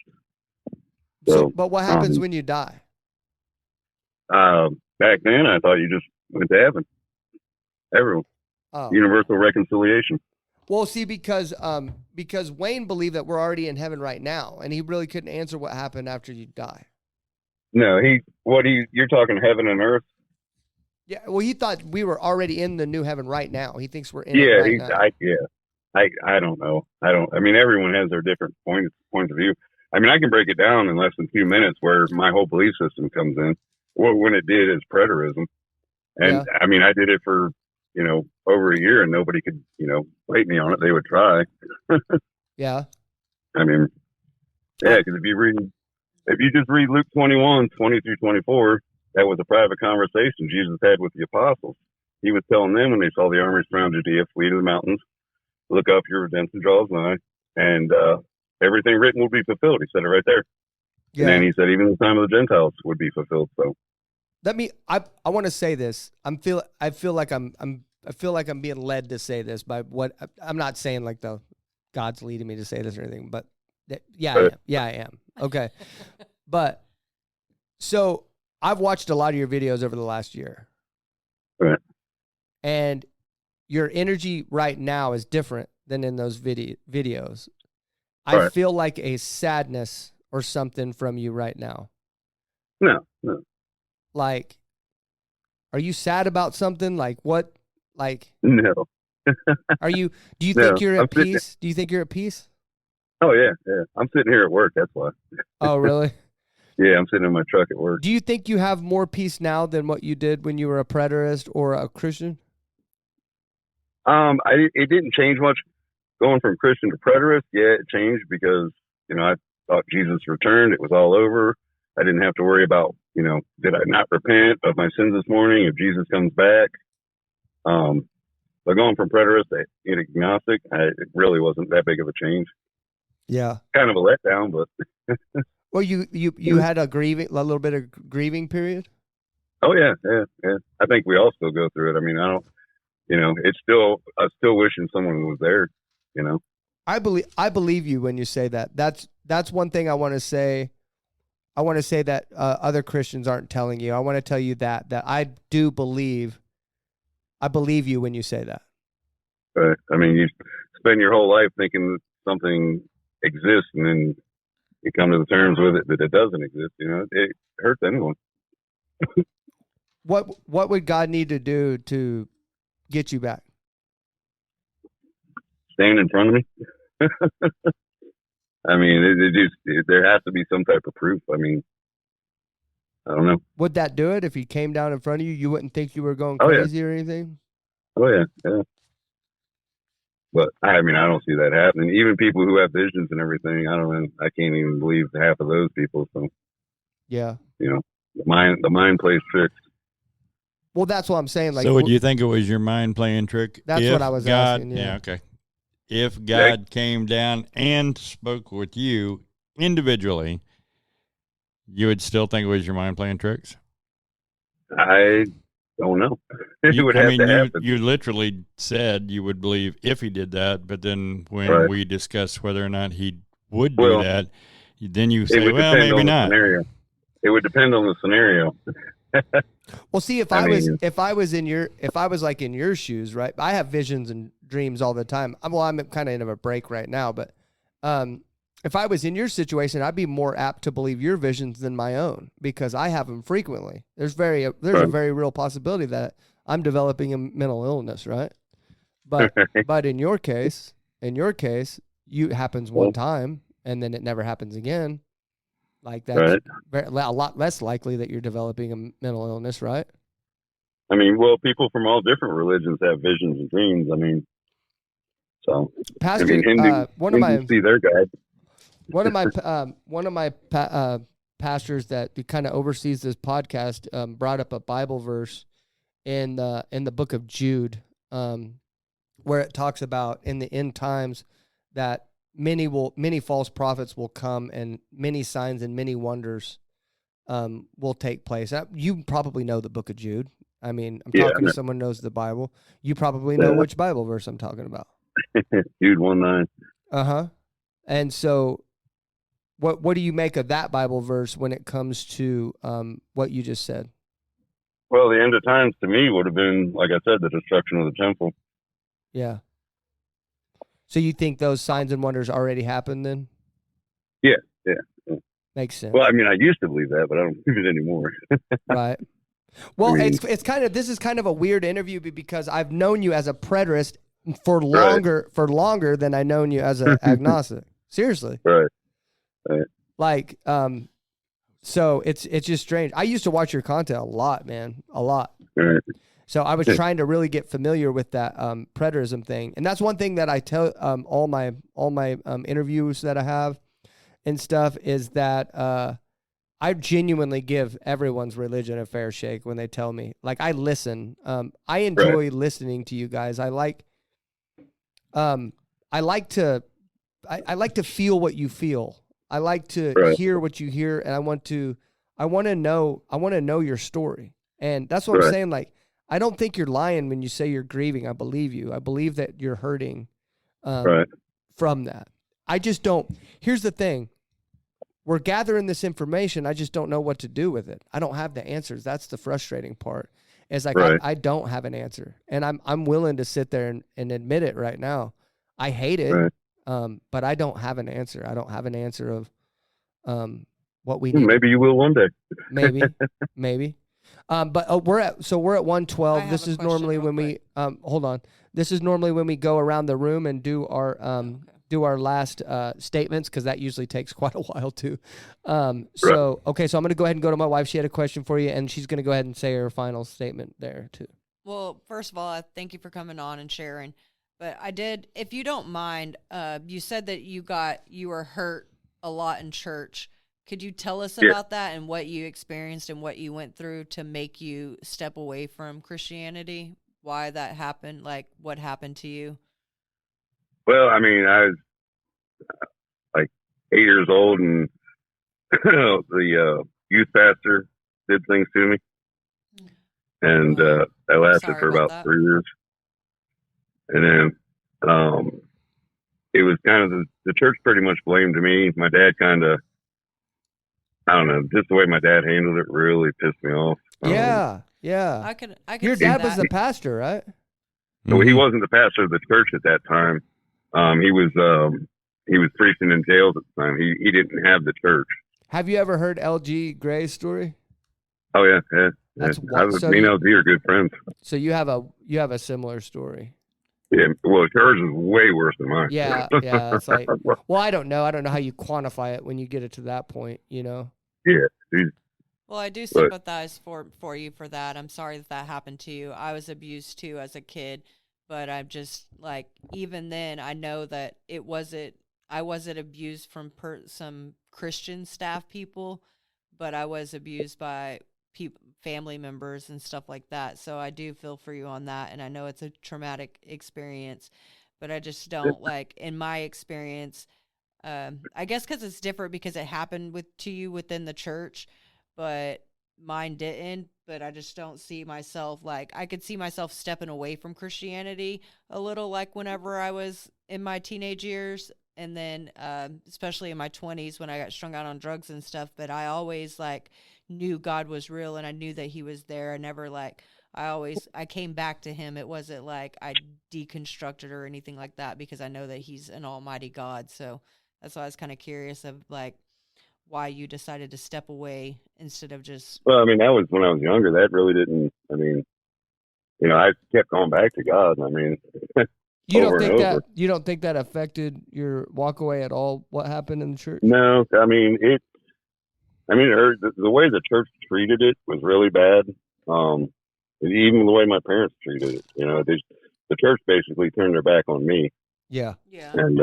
So but what happens when you die? Back then I thought you just went to heaven. Everyone. Universal reconciliation. Well, see, because Wayne believed that we're already in heaven right now, and he really couldn't answer what happened after you die. No, you're talking heaven and earth? Yeah, well, he thought we were already in the new heaven right now. He thinks we're in it right now. I don't know. I mean, everyone has their different points of view. I mean, I can break it down in less than 2 minutes where my whole belief system comes in. Well, when it did is preterism. And I mean, I did it for, over a year and nobody could, fight me on it. They would try. Yeah. I mean, because if you just read Luke 21, 20 through 24, that was a private conversation Jesus had with the apostles. He was telling them when they saw the armies surround Judea, flee to the mountains, look up, your redemption draws nigh, and everything written will be fulfilled. He said it right there. Yeah. And then he said even the time of the Gentiles would be fulfilled. So I want to say this. I feel like I'm feel like I'm being led to say this by what I'm not saying like God's leading me to say this or anything, but yeah, I am. Yeah, I am. Okay. But so I've watched a lot of your videos over the last year. Right. And your energy right now is different than in those videos. I Right. feel like a sadness or something from you right now. No. Like, are you sad about something? Like what? Like, No. do you No, think you're I'm at sitting- peace? Do you think you're at peace? Oh, yeah. I'm sitting here at work. That's why. Oh, really? Yeah, I'm sitting in my truck at work. Do you think you have more peace now than what you did when you were a preterist or a Christian? It didn't change much going from Christian to preterist. Yeah, it changed because, I thought Jesus returned. It was all over. I didn't have to worry about, did I not repent of my sins this morning if Jesus comes back? But going from preterist to agnostic, it really wasn't that big of a change. Yeah. Kind of a letdown, but Well, you had a little bit of grieving period. oh yeah. I think we all still go through it. I mean, I don't, I'm still wishing someone was there, I believe you when you say that. That's one thing I want to say. I want to say that other Christians aren't telling you. I want to tell you that I do believe. I believe you when you say that. But I mean, you spend your whole life thinking something exists, and then you come to the terms with it that it doesn't exist. It hurts anyone. What would God need to do to get you back? Stand in front of me. I mean, there has to be some type of proof. I mean, I don't know. Would that do it if he came down in front of you? You wouldn't think you were going Oh, yeah. crazy or anything? Oh yeah. But I don't see that happening. Even people who have visions and everything, I don't know. I can't even believe half of those people. So Yeah. the mind plays tricks. Well, that's what I'm saying. Like, so would you think it was your mind playing trick? That's if what I was God, asking, yeah. Okay. If God came down and spoke with you individually, you would still think it was your mind playing tricks? I don't know. It would have to happen. You literally said you would believe if he did that, but then when Right. we discussed whether or not he would Well, do that, then you It say, would well, depend maybe on the not. scenario. It would depend on the scenario. well, see, if I was like in your shoes, right? I have visions and dreams all the time. I'm kind of in a break right now, but if I was in your situation, I'd be more apt to believe your visions than my own because I have them frequently. There's a very real possibility that I'm developing a mental illness, right? But in your case, it happens one time and then it never happens again. Like that's a lot less likely that you're developing a mental illness, right? I mean, well, people from all different religions have visions and dreams. I mean, so Pastor, Hindus see their God. One of my pastors that kind of oversees this podcast brought up a Bible verse in the book of Jude, where it talks about in the end times that many false prophets will come and many signs and many wonders will take place. You probably know the book of Jude. I mean, I'm talking to someone who knows the Bible. You probably know which Bible verse I'm talking about. Jude 1:9. Uh-huh. And so what do you make of that Bible verse when it comes to what you just said? Well, the end of times to me would have been, like I said, the destruction of the temple. Yeah. So you think those signs and wonders already happened then? Yeah. Makes sense. Well, I mean, I used to believe that, but I don't believe it anymore. Right. Well, I mean, this is kind of a weird interview because I've known you as a preterist for longer than I known you as an agnostic. Seriously. Right. Like, so it's just strange. I used to watch your content a lot, man, a lot. Right. So I was trying to really get familiar with that preterism thing, and that's one thing that I tell all my interviews that I have and stuff is that I genuinely give everyone's religion a fair shake when they tell me. Like I listen. I enjoy listening to you guys. I like to feel what you feel. I like to hear what you hear, and I want to know your story. And that's what I'm saying. Like, I don't think you're lying when you say you're grieving. I believe you. I believe that you're hurting Right. from that. I just don't. Here's the thing. We're gathering this information. I just don't know what to do with it. I don't have the answers. That's the frustrating part. It's like Right. I don't have an answer, and I'm willing to sit there and admit it right now. I hate it, Right. but I don't have an answer. I don't have an answer of what we need. Maybe you will one day. Maybe, maybe. But we're at 112. I This have a is question normally real when we hold on. This is normally when we go around the room and do our last statements, because that usually takes quite a while too. So I'm going to go ahead and go to my wife. She had a question for you, and she's going to go ahead and say her final statement there too. Well, first of all, I thank you for coming on and sharing. But I did, if you don't mind, you said that you were hurt a lot in church. Could you tell us about that and what you experienced and what you went through to make you step away from Christianity? Why that happened? Like, what happened to you? Well, I mean, I was like 8 years old, and the youth pastor did things to me, and that lasted for about 3 years. And then it was kind of the church pretty much blamed me. My dad kind of, I don't know, just the way my dad handled it really pissed me off. Yeah. I could. Your see dad was that. the pastor, right? So he wasn't the pastor of the church at that time. He was preaching in jails at the time. He didn't have the church. Have you ever heard L.G. Gray's story? Oh yeah. That's I was, me and LG are good friends. So you have a similar story. Yeah, well, yours is way worse than mine. Yeah. It's like, well, I don't know how you quantify it when you get it to that point, you know? Yeah. Geez. Well, I do sympathize for you for that. I'm sorry that happened to you. I was abused too as a kid, but I'm just like, even then, I know that I wasn't abused from some Christian staff people, but I was abused by family members and stuff like that. So I do feel for you on that, and I know it's a traumatic experience, but I just don't like, in my experience, I guess because it's different because it happened to you within the church, but mine didn't. But I just don't see myself, like, I could see myself stepping away from Christianity a little, like whenever I was in my teenage years, and then especially in my 20s when I got strung out on drugs and stuff. But I always like knew God was real, and I knew that he was there. I never I came back to him. It wasn't like I deconstructed or anything like that, because I know that he's an almighty God. So that's why I was kind of curious of like why you decided to step away instead of just. Well, I mean, that was when I was younger. That really didn't, I mean, I kept going back to God. I mean, you don't think that affected your walk away at all? What happened in the church? No, I mean, the way the church treated it was really bad. Even the way my parents treated it, the church basically turned their back on me. Yeah. And,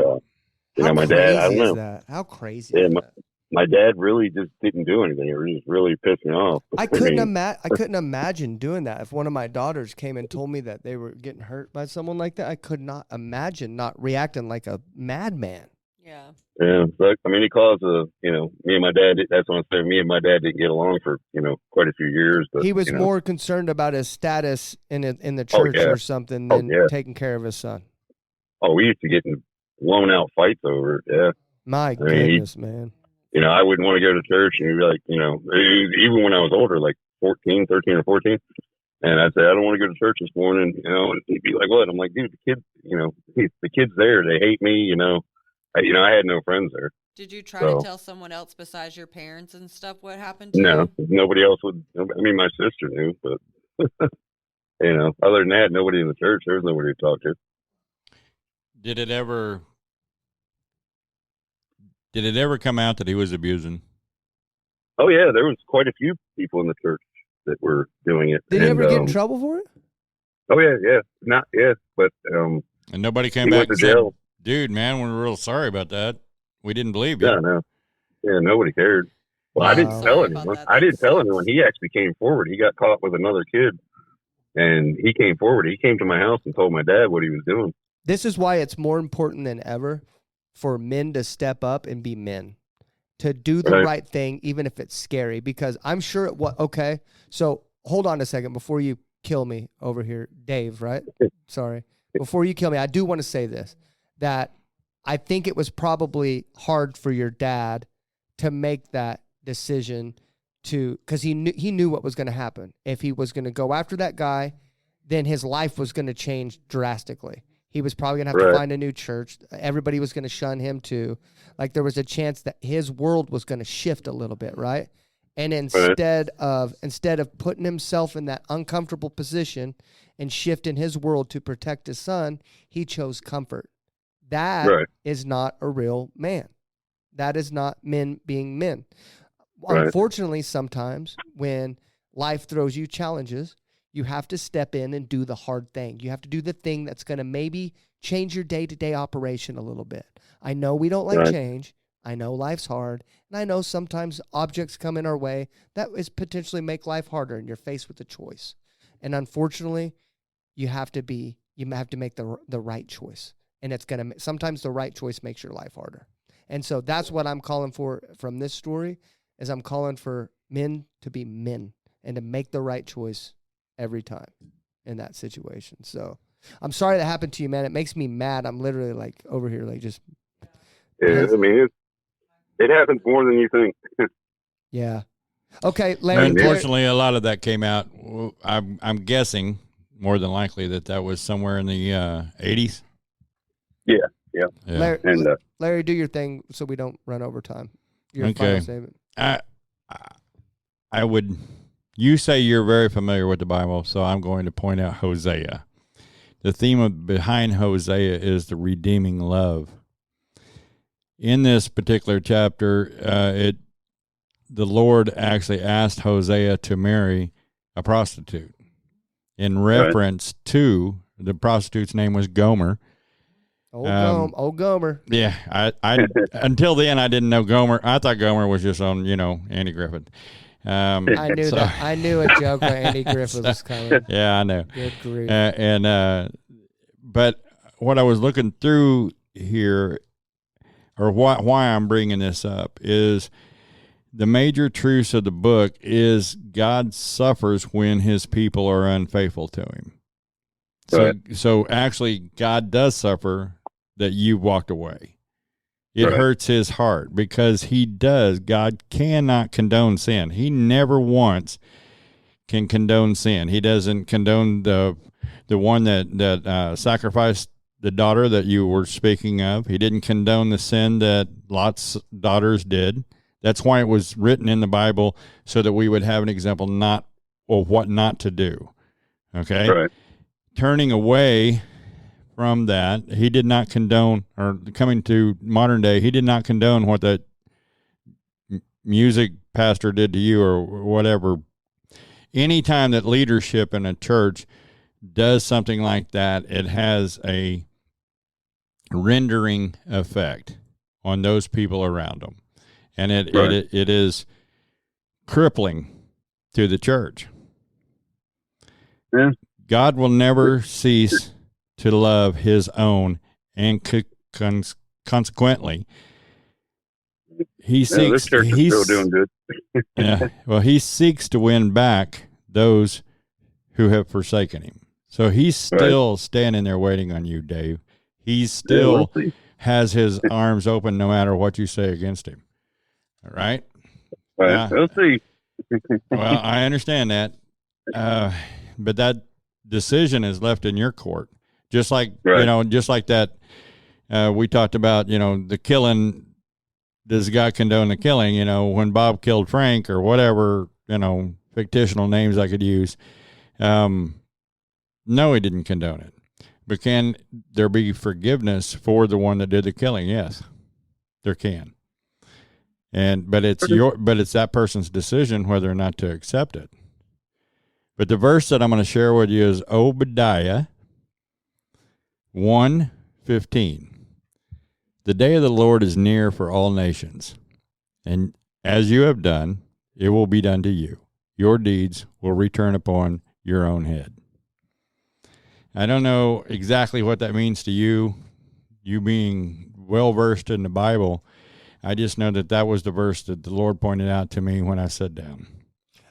my crazy dad, I don't know. Is that? How crazy is that? My dad really just didn't do anything. It just really pissed me off. I couldn't imagine doing that. If one of my daughters came and told me that they were getting hurt by someone like that, I could not imagine not reacting like a madman. Yeah. Yeah, but I mean, he caused me and my dad. That's what I'm saying. Me and my dad didn't get along for quite a few years. But he was more concerned about his status in the church or something than taking care of his son. Oh, we used to get in blown out fights over it. Yeah. My goodness, man. I wouldn't want to go to church, and he'd be like, even when I was older, like 13 or 14, and I'd say, I don't want to go to church this morning, and he'd be like, what? I'm like, dude, the kids, the kids there, they hate me, I had no friends there. Did you try to tell someone else besides your parents and stuff what happened to you? No, nobody else would. I mean, my sister knew, but, other than that, nobody in the church, there was nobody to talk to. Did it ever come out that he was abusing? Oh, yeah, there was quite a few people in the church that were doing it. Did he ever get in trouble for it? Oh, yeah. But and nobody came back and said, dude, man, we're real sorry about that. We didn't believe you. Yeah, no. Yeah, nobody cared. Well, I didn't tell anyone. I didn't tell anyone. He actually came forward. He got caught with another kid, and he came forward. He came to my house and told my dad what he was doing. This is why it's more important than ever for men to step up and be men, to do the right thing, even if it's scary, because I'm sure so hold on a second before you kill me over here, Dave, right? Sorry. Before you kill me, I do want to say this, that I think it was probably hard for your dad to make that decision because he knew what was going to happen. If he was going to go after that guy, then his life was going to change drastically. He was probably going to have to find a new church. Everybody was going to shun him too. Like there was a chance that his world was going to shift a little bit, right? And instead of putting himself in that uncomfortable position and shifting his world to protect his son, he chose comfort. That is not a real man. That is not men being men. Unfortunately, sometimes when life throws you challenges, you have to step in and do the hard thing. You have to do the thing that's going to maybe change your day-to-day operation a little bit. I know we don't like change. I know life's hard. And I know sometimes objects come in our way that is potentially make life harder, and you're faced with a choice. And unfortunately, you have to make the right choice. And it's going to, sometimes the right choice makes your life harder. And so that's what I'm calling for from this story, is I'm calling for men to be men and to make the right choice every time in that situation. So I'm sorry that happened to you, man. It makes me mad. I'm literally like over here, like just. Yeah, I mean, it happens more than you think. Yeah. Okay, Larry. Unfortunately, a lot of that came out. I'm guessing more than likely that was somewhere in the 80s. Yeah. Larry, do your thing so we don't run over time. Your Okay. final statement. I would. You say you're very familiar with the Bible, so I'm going to point out Hosea. The theme behind Hosea is the redeeming love. In this particular chapter, the Lord actually asked Hosea to marry a prostitute in reference to the prostitute's name was Gomer. Old Gomer. Yeah, I until then I didn't know Gomer. I thought Gomer was just on Andy Griffith. I knew that. I knew a joke where Andy Griffith was coming. Yeah, I know. Good grief. But what I was looking through here, or why I'm bringing this up, is the major truths of the book is God suffers when his people are unfaithful to him. So actually, God does suffer that you walked away. It hurts his heart because God cannot condone sin. He never once can condone sin. He doesn't condone the one that sacrificed the daughter that you were speaking of. He didn't condone the sin that Lot's daughters did. That's why it was written in the Bible, so that we would have an example of what not to do. Okay? Right. Turning away from that, he did not condone, or coming to modern day, he did not condone what that music pastor did to you or whatever. Anytime that leadership in a church does something like that, it has a rendering effect on those people around them. And it is crippling to the church. Yeah. God will never cease to love his own, and consequently, he seeks. This church is still doing good. Yeah, well, he seeks to win back those who have forsaken him. So he's still standing there waiting on you, Dave. He still has his arms open no matter what you say against him. All right? We'll see. Well, I understand that. But that decision is left in your court. Just like, just like that, we talked about, the killing. Does God condone the killing? When Bob killed Frank or whatever, fictional names I could use. No, he didn't condone it. But can there be forgiveness for the one that did the killing? Yes, there can. But it's that person's decision whether or not to accept it. But the verse that I'm going to share with you is Obadiah 1:15. The day of the Lord is near for all nations, and as you have done, it will be done to you. Your deeds will return upon your own head. I don't know exactly what that means to you, you being well-versed in the Bible. I just know that was the verse that the Lord pointed out to me when I sat down.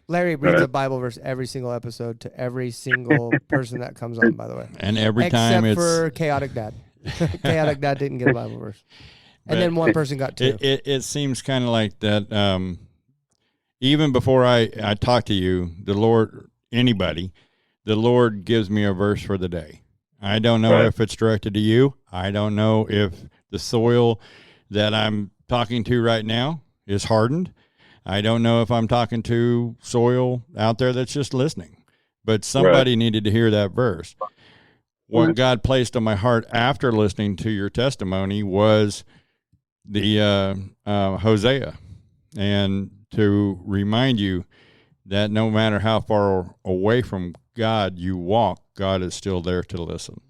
Larry reads a Bible verse every single episode to every single person that comes on, by the way. And every time except for Chaotic Dad. Chaotic Dad didn't get a Bible verse. And then one person got two. It seems kind of like that. Even before I talk to you, the Lord, anybody, the Lord gives me a verse for the day. I don't know if it's directed to you. I don't know if the soil that I'm talking to right now is hardened. I don't know if I'm talking to soil out there that's just listening. But somebody needed to hear that verse. What God placed on my heart after listening to your testimony was the Hosea, and to remind you that no matter how far away from God you walk, God is still there to listen.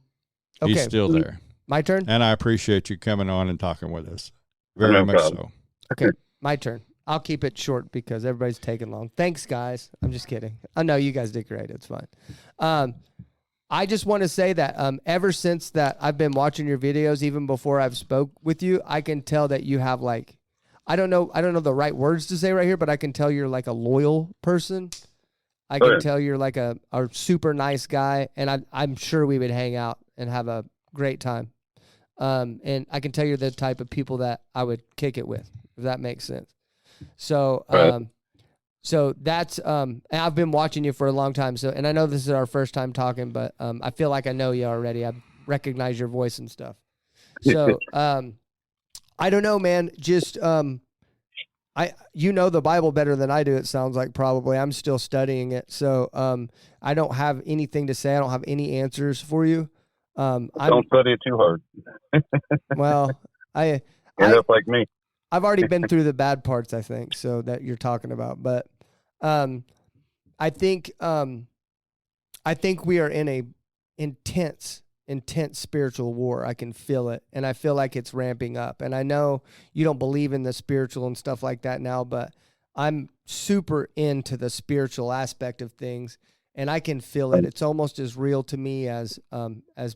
Okay. He's still there. My turn? And I appreciate you coming on and talking with us. Very much so. Okay, my turn. I'll keep it short because everybody's taking long. Thanks, guys. I'm just kidding. I know you guys did great. It's fine. I just want to say that ever since that I've been watching your videos, even before I've spoke with you, I can tell that you have like, I don't know the right words to say right here, but I can tell you're like a loyal person. I can tell you're like a super nice guy, and I'm sure we would hang out and have a great time. And I can tell you're the type of people that I would kick it with, if that makes sense. So, so that's, I've been watching you for a long time. So, and I know this is our first time talking, but, I feel like I know you already. I recognize your voice and stuff. So, I don't know, man, just, you know the Bible better than I do. It sounds like probably I'm still studying it. So, I don't have anything to say. I don't have any answers for you. Don't study it too hard. Well, End up like me. I've already been through the bad parts, I think, so that you're talking about. But I think we are in a intense spiritual war. I can feel it, and I feel like it's ramping up. And I know you don't believe in the spiritual and stuff like that now, but I'm super into the spiritual aspect of things, and I can feel it. It's almost as real to me as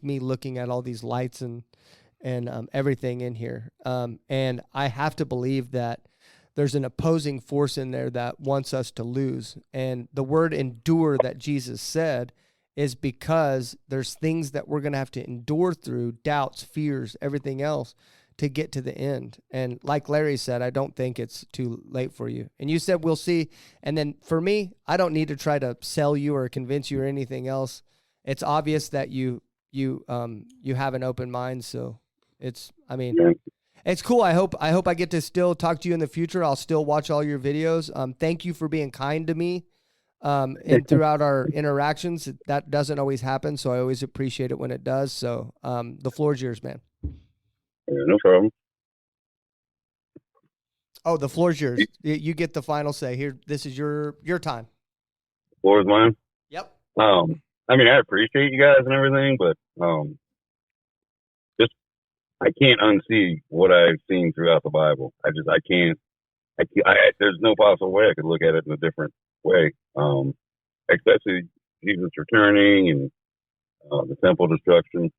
me looking at all these lights and everything in here. And I have to believe that there's an opposing force in there that wants us to lose. And the word endure that Jesus said is because there's things that we're going to have to endure through, doubts, fears, everything else, to get to the end. And like Larry said, I don't think it's too late for you. And you said, we'll see. And then for me, I don't need to try to sell you or convince you or anything else. It's obvious that you have an open mind. So it's cool. I hope I get to still talk to you in the future. I'll still watch all your videos. Thank you for being kind to me. And throughout our interactions, that doesn't always happen. So I always appreciate it when it does. So, the floor is yours, man. Yeah, no problem. Oh, the floor is yours. You get the final say here. This is your time. The floor is mine. Yep. I mean, I appreciate you guys and everything, but, I can't unsee what I've seen throughout the Bible. I can't, there's no possible way I could look at it in a different way. Especially Jesus returning and the temple destruction.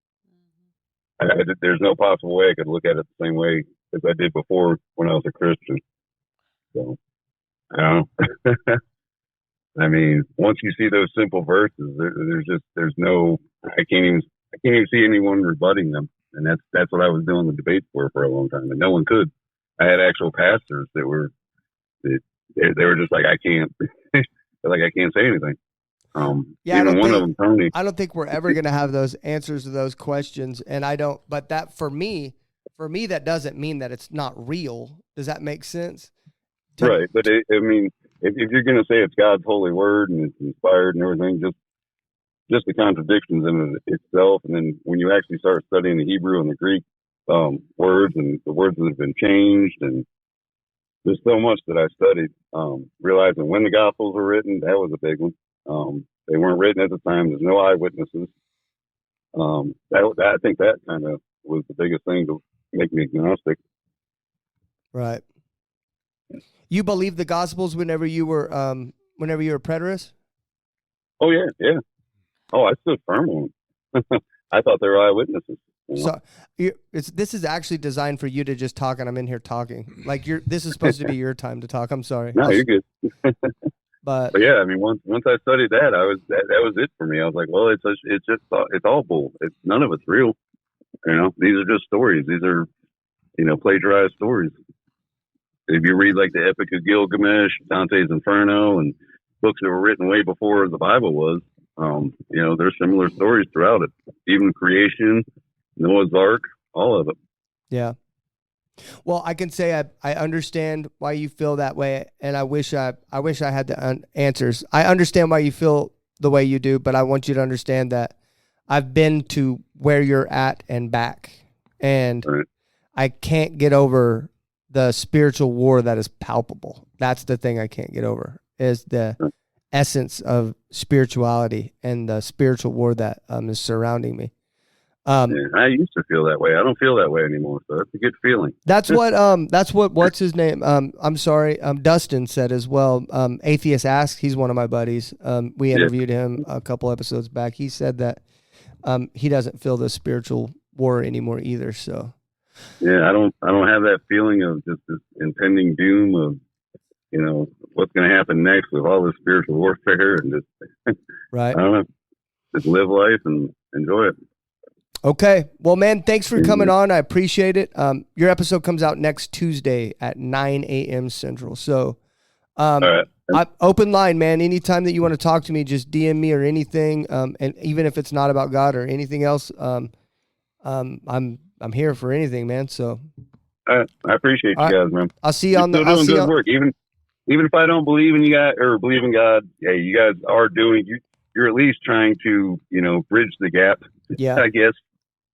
There's no possible way I could look at it the same way as I did before when I was a Christian. So, I don't know. I mean, once you see those simple verses, I can't even see anyone rebutting them. And that's what I was doing the debates for a long time, and no one could. I had actual pastors that were just like, I can't, like I can't say anything. Even one of them, Tony. I don't think we're ever going to have those answers to those questions, and I don't. But that for me, that doesn't mean that it's not real. Does that make sense? Right, but I mean, if you're going to say it's God's holy word and it's inspired and everything, just the contradictions in it itself, and then when you actually start studying the Hebrew and the Greek words and the words that have been changed, and there's so much that I studied, realizing when the Gospels were written, that was a big one. They weren't written at the time. There's no eyewitnesses. I think that kind of was the biggest thing to make me agnostic. Right. You believed the Gospels whenever you were preterist? Oh yeah. Oh, I stood firm on them. I thought they were eyewitnesses. So this is actually designed for you to just talk, and I'm in here talking. Like this is supposed to be your time to talk. I'm sorry. No, you're good. But yeah, I mean, once I studied that, that was it for me. I was like, well, it's all bull. It's none of it's real. These are just stories. These are plagiarized stories. If you read like the Epic of Gilgamesh, Dante's Inferno, and books that were written way before the Bible was, there's similar stories throughout it. Even creation, Noah's Ark, all of it. yeah. Well, I can say I understand why you feel that way, and I wish I had the answers. I understand why you feel the way you do, but I want you to understand that I've been to where you're at and back, and Right. I can't get over the spiritual war that is palpable. That's the thing I can't get over, is the essence of spirituality and the spiritual war that is surrounding me. Yeah, I used to feel that way. I don't feel that way anymore, so that's a good feeling. That's what what's his name? I'm sorry, Dustin said as well. Atheist Ask, he's one of my buddies. We interviewed him a couple episodes back. He said that he doesn't feel the spiritual war anymore either. So yeah, I don't have that feeling of just this impending doom of what's going to happen next with all this spiritual warfare, and just right. I don't know, just live life and enjoy it. Okay. Well, man, thanks for coming on. I appreciate it. Your episode comes out next Tuesday at 9 a.m. Central. So, All right. Open line, man. Anytime that you want to talk to me, just DM me or anything. And even if it's not about God or anything else, I'm here for anything, man. So, I appreciate you guys, man. I'll see you on the. You're still doing good work, even if I don't believe in you guys or believe in God. Yeah, you guys are doing. You're at least trying to bridge the gap. Yeah, I guess.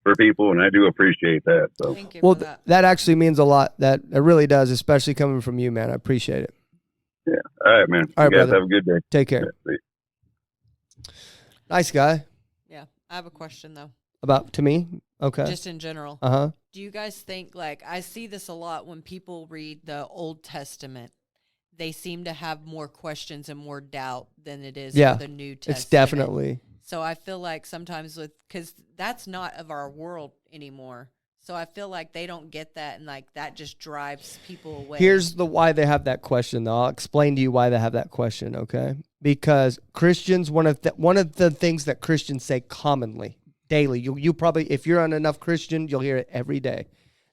For people, and I do appreciate that. So, Thank you well, for that. that actually means a lot. That it really does, especially coming from you, man. I appreciate it. yeah. All right, man. All right, you guys brother. have a good day. Take care. Yeah, Nice guy. Yeah, I have a question though. About to me? Okay. Just in general. Uh-huh. Do you guys think, like, I see this a lot when people read the Old Testament, they seem to have more questions and more doubt than it is Yeah, for the New Testament. It's definitely. So I feel like sometimes because that's not of our world anymore. So I feel like they don't get that, and like that just drives people away. Here's why they have that question, though. I'll explain to you why they have that question, okay? Because Christians, one of the things that Christians say commonly, daily, you probably, if you're on enough Christian, you'll hear it every day,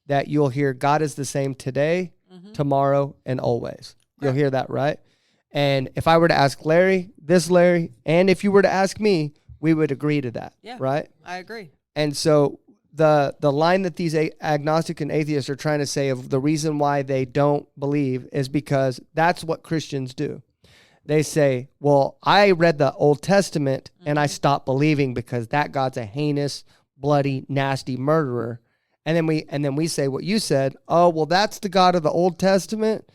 that you'll hear God is the same today, tomorrow, and always. You'll hear that, right? And if I were to ask Larry, and if you were to ask me, we would agree to that, right? I agree. And so the line that these agnostic and atheists are trying to say of the reason why they don't believe is because that's what Christians do. They say, well, I read the Old Testament and I stopped believing because that God's a heinous, bloody, nasty murderer. And then we say what you said, oh, well, that's the God of the Old Testament.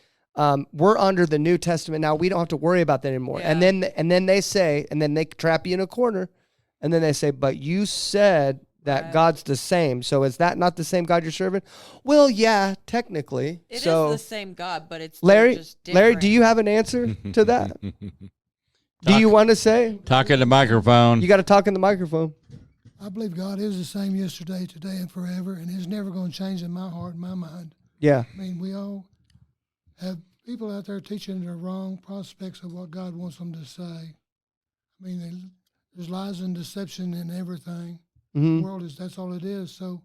We're under the New Testament now. We don't have to worry about that anymore. Yeah. And then they say, and then they trap you in a corner, and then they say, but you said that God's the same. So is that not the same God you're serving? Well, yeah, technically. It is so the same God, but it's Larry, just different. Larry, do you have an answer to that? Do you want to say? Talk in the microphone. You got to talk in the microphone. I believe God is the same yesterday, today, and forever, and He's never going to change in my heart and my mind. Yeah. I mean, we all have people out there teaching the wrong prospects of what God wants them to say. I mean, there's lies and deception in everything. Mm-hmm. The world that's all it is. So,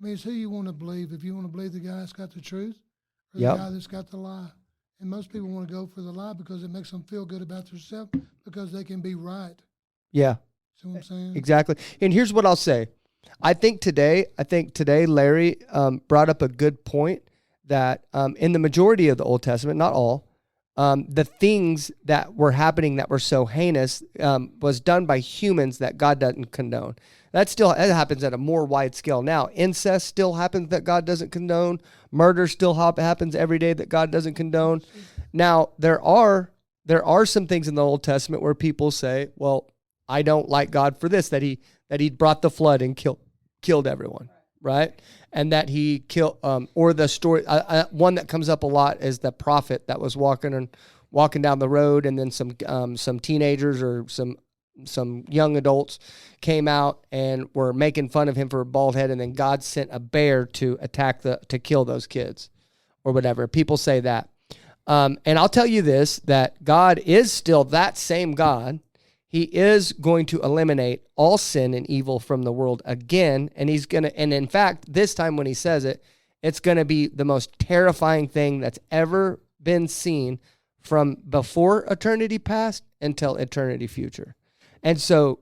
I mean, it's who you want to believe. If you want to believe the guy that's got the truth or the guy that's got the lie. And most people want to go for the lie because it makes them feel good about themselves because they can be right. Yeah. See what I'm saying? Exactly. And here's what I'll say. I think today, Larry brought up a good point that in the majority of the Old Testament, not all, the things that were happening that were so heinous was done by humans that God doesn't condone. That happens at a more wide scale now. Incest still happens that God doesn't condone. Murder still happens every day that God doesn't condone. Now, there are some things in the Old Testament where people say, well, I don't like God for this, that he brought the flood and killed everyone, right? And that he killed, or the story, one that comes up a lot is the prophet that was walking down the road, and then some teenagers or some young adults came out and were making fun of him for a bald head, and then God sent a bear to kill those kids or whatever. People say that. And I'll tell you this, that God is still that same God. He is going to eliminate all sin and evil from the world again. And and in fact, this time when he says it, it's going to be the most terrifying thing that's ever been seen from before eternity past until eternity future. And so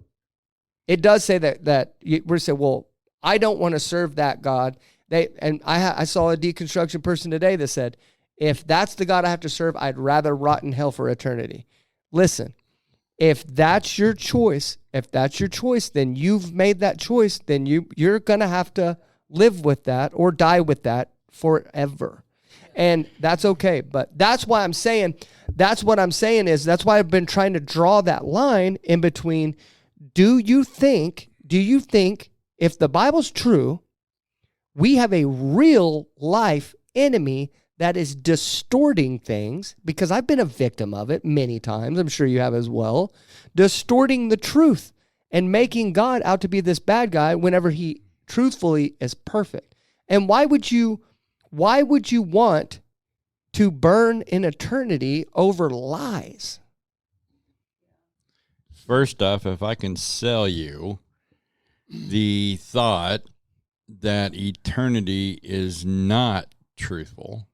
it does say that we're saying, well, I don't want to serve that God. I saw a deconstruction person today that said, if that's the God I have to serve, I'd rather rot in hell for eternity. Listen, if that's your choice, then you've made that choice, then you're going to have to live with that or die with that forever. And that's okay. But that's why I'm saying, that's why I've been trying to draw that line in between. Do you think if the Bible's true, we have a real life enemy that is distorting things, because I've been a victim of it many times, I'm sure you have as well, distorting the truth and making God out to be this bad guy whenever he truthfully is perfect. And why would you want to burn in eternity over lies? First off, if I can sell you the thought that eternity is not truthful,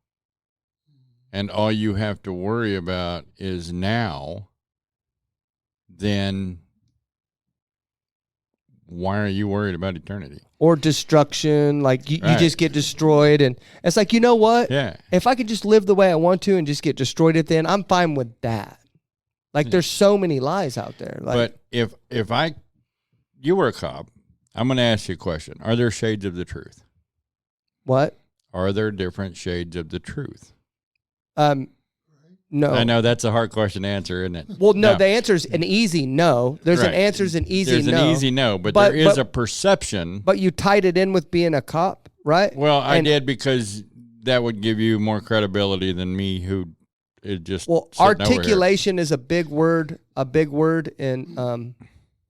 and all you have to worry about is now, then why are you worried about eternity? Or destruction, like you just get destroyed. And it's like, you know what? Yeah. If I could just live the way I want to and just get destroyed at the end, I'm fine with that. Like, there's so many lies out there. Like, but if you were a cop, I'm going to ask you a question. Are there shades of the truth? What? Are there different shades of the truth? No. I know that's a hard question to answer, isn't it? Well, no. The answer is an easy no. There's an answer's an easy no. There's an easy no, but there is a perception. But you tied it in with being a cop, right? Well, I did, because that would give you more credibility than me, who is just articulation is a big word in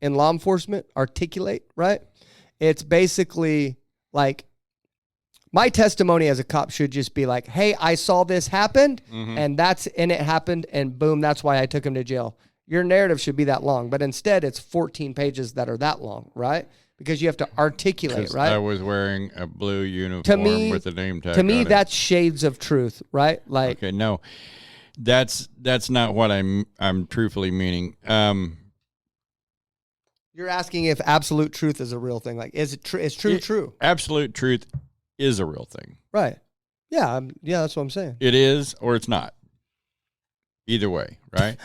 law enforcement. Articulate, right? It's basically like, my testimony as a cop should just be like, hey, I saw this happened, and it happened, and boom, that's why I took him to jail. Your narrative should be that long, but instead it's 14 pages that are that long, right? Because you have to articulate, right? I was wearing a blue uniform with a name tag. To me, on that's shades of truth, right? Like, okay, no, that's not what I'm truthfully meaning. You're asking if absolute truth is a real thing. Like, is it true? Is true? Absolute truth is a real thing. Right. Yeah. That's what I'm saying. It is, or it's not. Either way, right?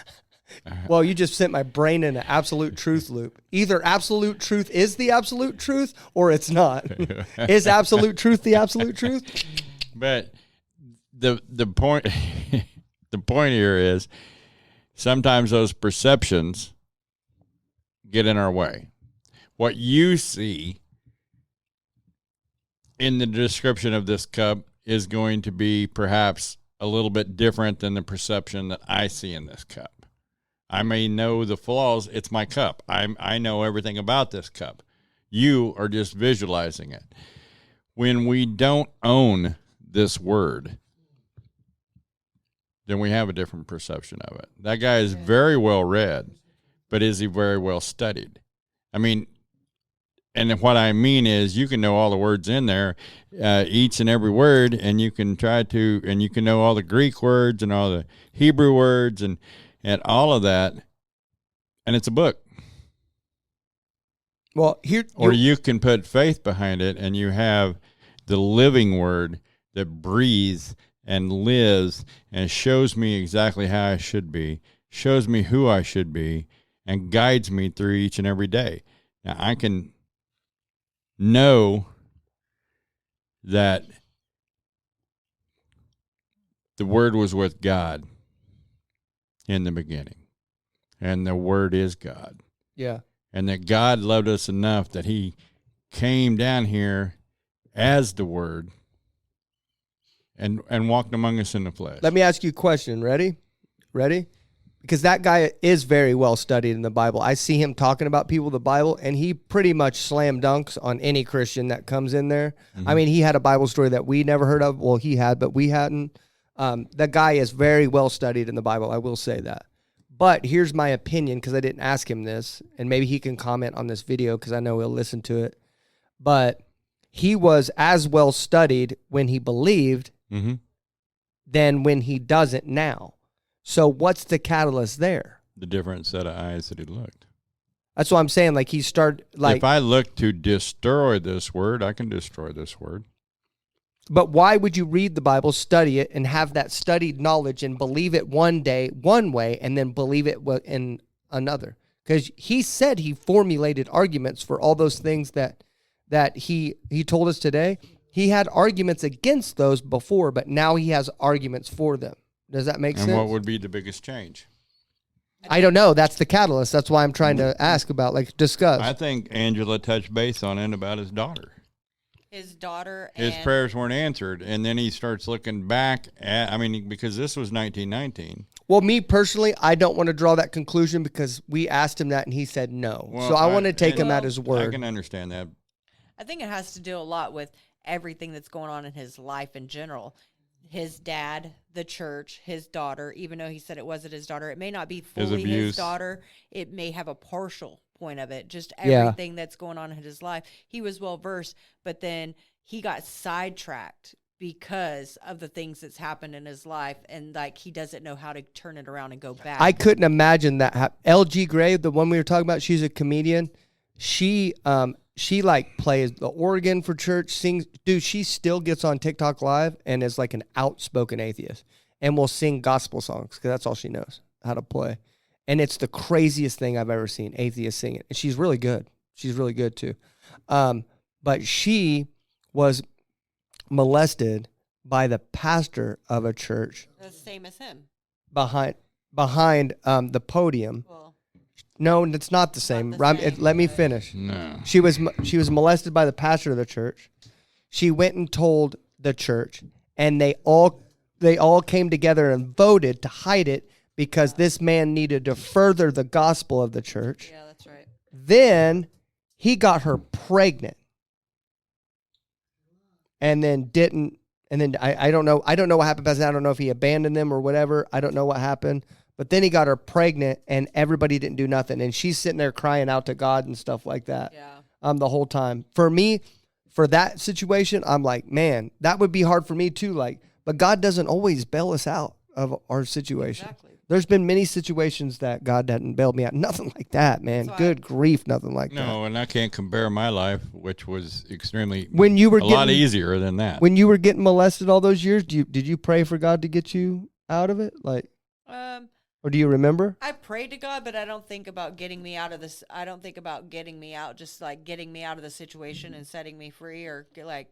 Well, you just sent my brain in an absolute truth loop. Either absolute truth is the absolute truth, or it's not. Is absolute truth the absolute truth? But the point the point here is, sometimes those perceptions get in our way. What you see in the description of this cup is going to be perhaps a little bit different than the perception that I see in this cup. I may know the flaws. It's my cup. I know everything about this cup. You are just visualizing it. When we don't own this word, then we have a different perception of it. That guy is very well read, but is he very well studied? I mean, and what I mean is, you can know all the words in there, each and every word, and you can you can know all the Greek words and all the Hebrew words and all of that, and it's a book. Well, you can put faith behind it, and you have the living word that breathes and lives and shows me exactly how I should be, shows me who I should be, and guides me through each and every day. Now, I can know that the Word was with God in the beginning, and the Word is God. Yeah. And that God loved us enough that he came down here as the Word and walked among us in the flesh. Let me ask you a question. Ready? Because that guy is very well studied in the Bible. I see him talking about people in the Bible, and he pretty much slam dunks on any Christian that comes in there. Mm-hmm. I mean, he had a Bible story that we never heard of. Well, he had, but we hadn't. The guy is very well studied in the Bible. I will say that. But here's my opinion, because I didn't ask him this, and maybe he can comment on this video because I know he'll listen to it. But he was as well studied when he believed than when he doesn't now. So what's the catalyst there? The different set of eyes that he looked. That's what I'm saying. Like he started like. If I look to destroy this word, I can destroy this word. But why would you read the Bible, study it, and have that studied knowledge and believe it one day, one way, and then believe it in another? Because he said he formulated arguments for all those things that he told us today. He had arguments against those before, but now he has arguments for them. Does that make sense? And what would be the biggest change? I don't know. That's the catalyst. That's why I'm trying to ask about, like, discuss. I think Angela touched base on it about his daughter. His daughter. His prayers weren't answered, and then he starts looking back at. I mean, because this was 1919. Well, me personally, I don't want to draw that conclusion because we asked him that and he said no. Well, so I want to take him at his I word. can understand that. I think it has to do a lot with everything that's going on in his life in general. His dad, the church, his daughter, even though he said it wasn't his daughter, it may not be fully his daughter. It may have a partial point of it, just everything that's going on in his life. He was well versed, but then he got sidetracked because of the things that's happened in his life, and like he doesn't know how to turn it around and go back. I couldn't imagine that. LG Gray, the one we were talking about, she's a comedian. She like plays the organ for church, sings. Dude, she still gets on TikTok live and is like an outspoken atheist and will sing gospel songs because that's all she knows how to play. And it's the craziest thing I've ever seen, atheists sing it. And she's really good. She's really good too. But she was molested by the pastor of a church. The same as him. Behind the podium. Well, No, it's not the same. Let me finish. No. She was molested by the pastor of the church. She went and told the church, and they all came together and voted to hide it because this man needed to further the gospel of the church. yeah, that's right. Then he got her pregnant, and then didn't. And then I don't know. I don't know what happened past that. I don't know if he abandoned them or whatever. I don't know what happened. But then he got her pregnant, and everybody didn't do nothing. And she's sitting there crying out to God and stuff like that. Yeah. The whole time. For me, for that situation, I'm like, man, that would be hard for me too. Like, but God doesn't always bail us out of our situation. Exactly. There's been many situations that God hadn't bailed me out. Nothing like that, man. Good grief, nothing like that. No, and I can't compare my life, which was extremely When you were a lot easier than that. When you were getting molested all those years, did you pray for God to get you out of it? Like, or do you remember? I prayed to God, but I don't think about getting me out of this. I don't think about getting me out, just like getting me out of the situation and setting me free, or like,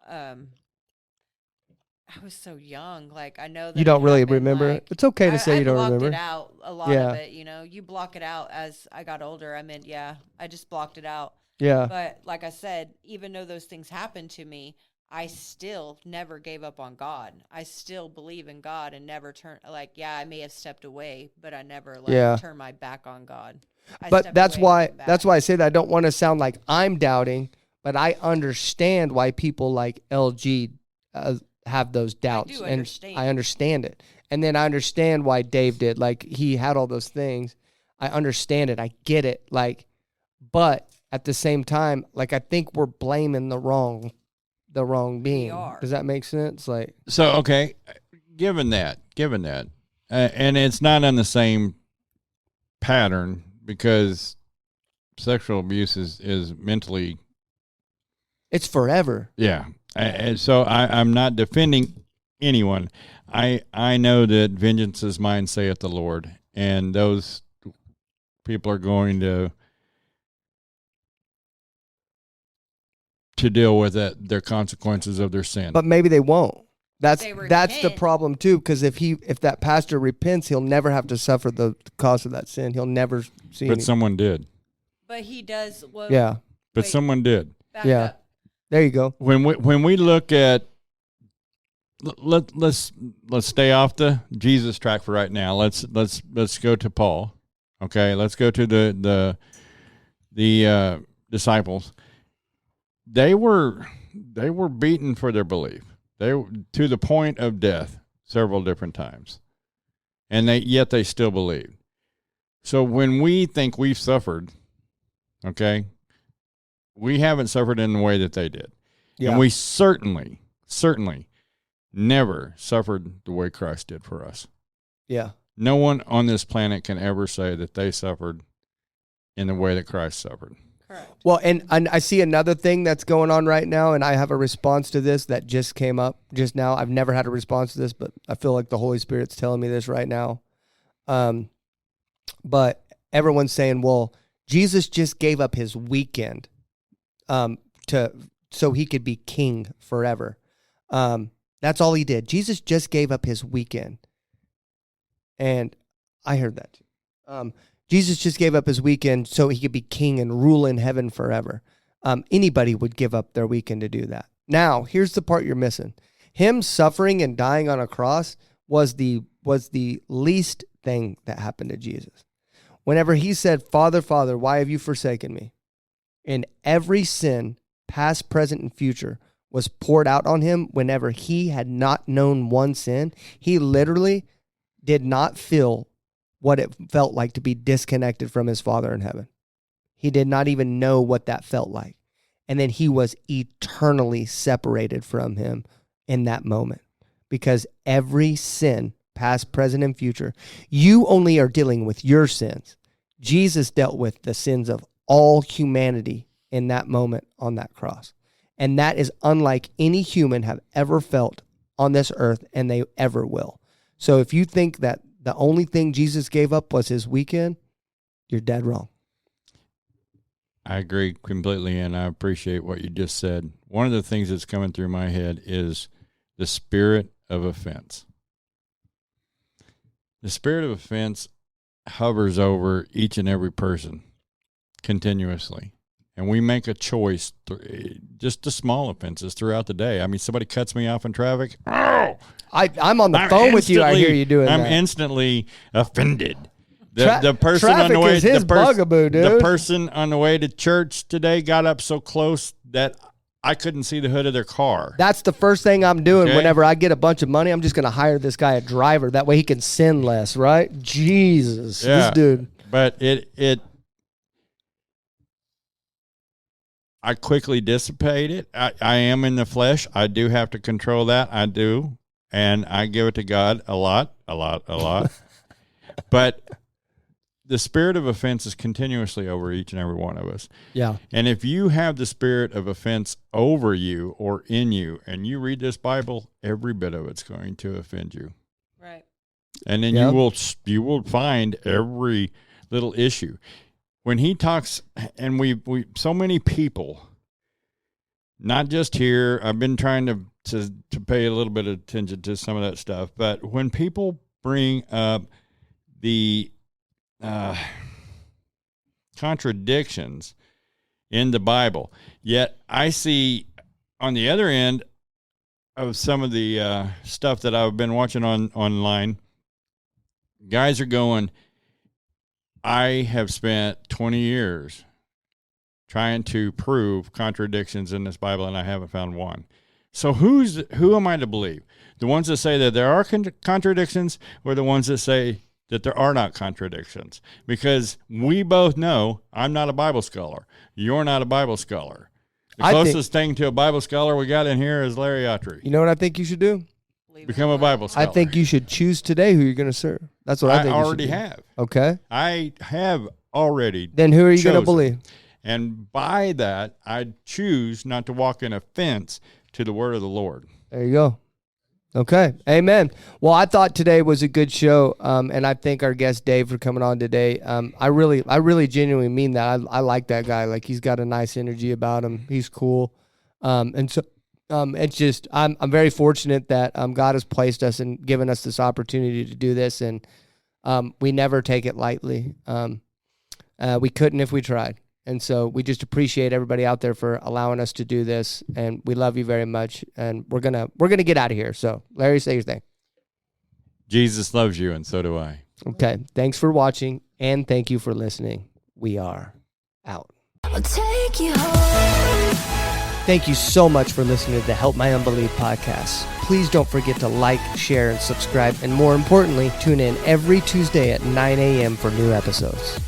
I was so young. Like, I know that You don't really happened, remember like, it. It's okay to say you don't remember. I blocked it out, a lot of it. You know, you block it out as I got older. I mean, yeah, I just blocked it out. Yeah. But like I said, even though those things happened to me, I still never gave up on God. I still believe in God and never turn, like, yeah, I may have stepped away, but I never turned my back on God. But that's why I say that I don't want to sound like I'm doubting, but I understand why people like LG have those doubts. I understand it. And then I understand why Dave did. Like, he had all those things. I understand it. I get it. Like, but at the same time, like, I think we're blaming the wrong being. Does that make sense? Like, so, okay, given that, and it's not on the same pattern because sexual abuse is mentally. It's forever. Yeah. And so I'm not defending anyone. I know that vengeance is mine, saith the Lord, and those people are going to deal with their consequences of their sin. But maybe they won't. That's the problem too, because if that pastor repents, he'll never have to suffer the cost of that sin. He'll never see. But someone did. But he does. Well, yeah. But someone did. Yeah. Up. There you go. When we look at let's stay off the Jesus track for right now. Let's go to Paul. Okay, let's go to the disciples. They were beaten for their belief. They to the point of death. several different times. And yet they still believed. So when we think we've suffered, okay, we haven't suffered in the way that they did. Yeah. And we certainly never suffered the way Christ did for us. Yeah. No one on this planet can ever say that they suffered in the way that Christ suffered. Correct. Well, and I see another thing that's going on right now, and I have a response to this that just came up just now. I've never had a response to this, but I feel like the Holy Spirit's telling me this right now. But everyone's saying, well, Jesus just gave up his weekend so he could be king forever. That's all he did. Jesus just gave up his weekend. And I heard that too. Jesus just gave up his weekend so he could be king and rule in heaven forever. Anybody would give up their weekend to do that. Now, here's the part you're missing. Him suffering and dying on a cross was the least thing that happened to Jesus. Whenever he said, Father, Father, why have you forsaken me? And every sin, past, present, and future, was poured out on him whenever he had not known one sin. He literally did not feel what it felt like to be disconnected from his Father in heaven. He did not even know what that felt like. And then he was eternally separated from him in that moment. Because every sin, past, present, and future, you only are dealing with your sins. Jesus dealt with the sins of all humanity in that moment on that cross. And that is unlike any human have ever felt on this earth, and they ever will. So if you think that the only thing Jesus gave up was his weekend, you're dead wrong. I agree completely, and I appreciate what you just said. One of the things that's coming through my head is the spirit of offense. The spirit of offense hovers over each and every person continuously. And we make a choice, just the small offenses throughout the day. I mean, somebody cuts me off in traffic. Oh! I'm on the phone with you. I hear you doing that. I'm instantly offended. The person traffic on the way, is his bugaboo, dude. The person on the way to church today got up so close that I couldn't see the hood of their car. That's the first thing I'm doing. Okay. Whenever I get a bunch of money, I'm just going to hire this guy a driver. That way he can sin less, right? Jesus, this dude. But I quickly dissipate it. I am in the flesh. I do have to control that. I do. And I give it to God a lot. But the spirit of offense is continuously over each and every one of us. Yeah. And if you have the spirit of offense over you or in you, and you read this Bible, every bit of it's going to offend you. Right. And then you will find every little issue. When he talks, and we so many people, not just here, I've been trying to pay a little bit of attention to some of that stuff, but when people bring up the contradictions in the Bible, yet I see on the other end of some of the stuff that I've been watching online, guys are going, I have spent 20 years trying to prove contradictions in this Bible, and I haven't found one. So who am I to believe? The ones that say that there are contradictions, or the ones that say that there are not contradictions? Because we both know I'm not a Bible scholar. You're not a Bible scholar. The closest thing to a Bible scholar we got in here is Larry Autry. You know what I think you should do? Become a Bible scholar. I think you should choose today who you're going to serve. That's what I think. I already have. Okay. I have already. Then who are you going to believe? And by that, I choose not to walk in offense to the word of the Lord. There you go. Okay. Amen. Well, I thought today was a good show, and I thank our guest Dave for coming on today. I really genuinely mean that. I like that guy. Like, he's got a nice energy about him. He's cool. And so it's just, I'm very fortunate that God has placed us and given us this opportunity to do this, and we never take it lightly. We couldn't if we tried. And so we just appreciate everybody out there for allowing us to do this, and we love you very much. And we're gonna get out of here. So, Larry, say your thing. Jesus loves you, and so do I. Okay. Thanks for watching, and thank you for listening. We are out. I'll take you home. Thank you so much for listening to the Help My Unbelief podcast. please don't forget to like, share, and subscribe. And more importantly, tune in every Tuesday at 9 a.m. for new episodes.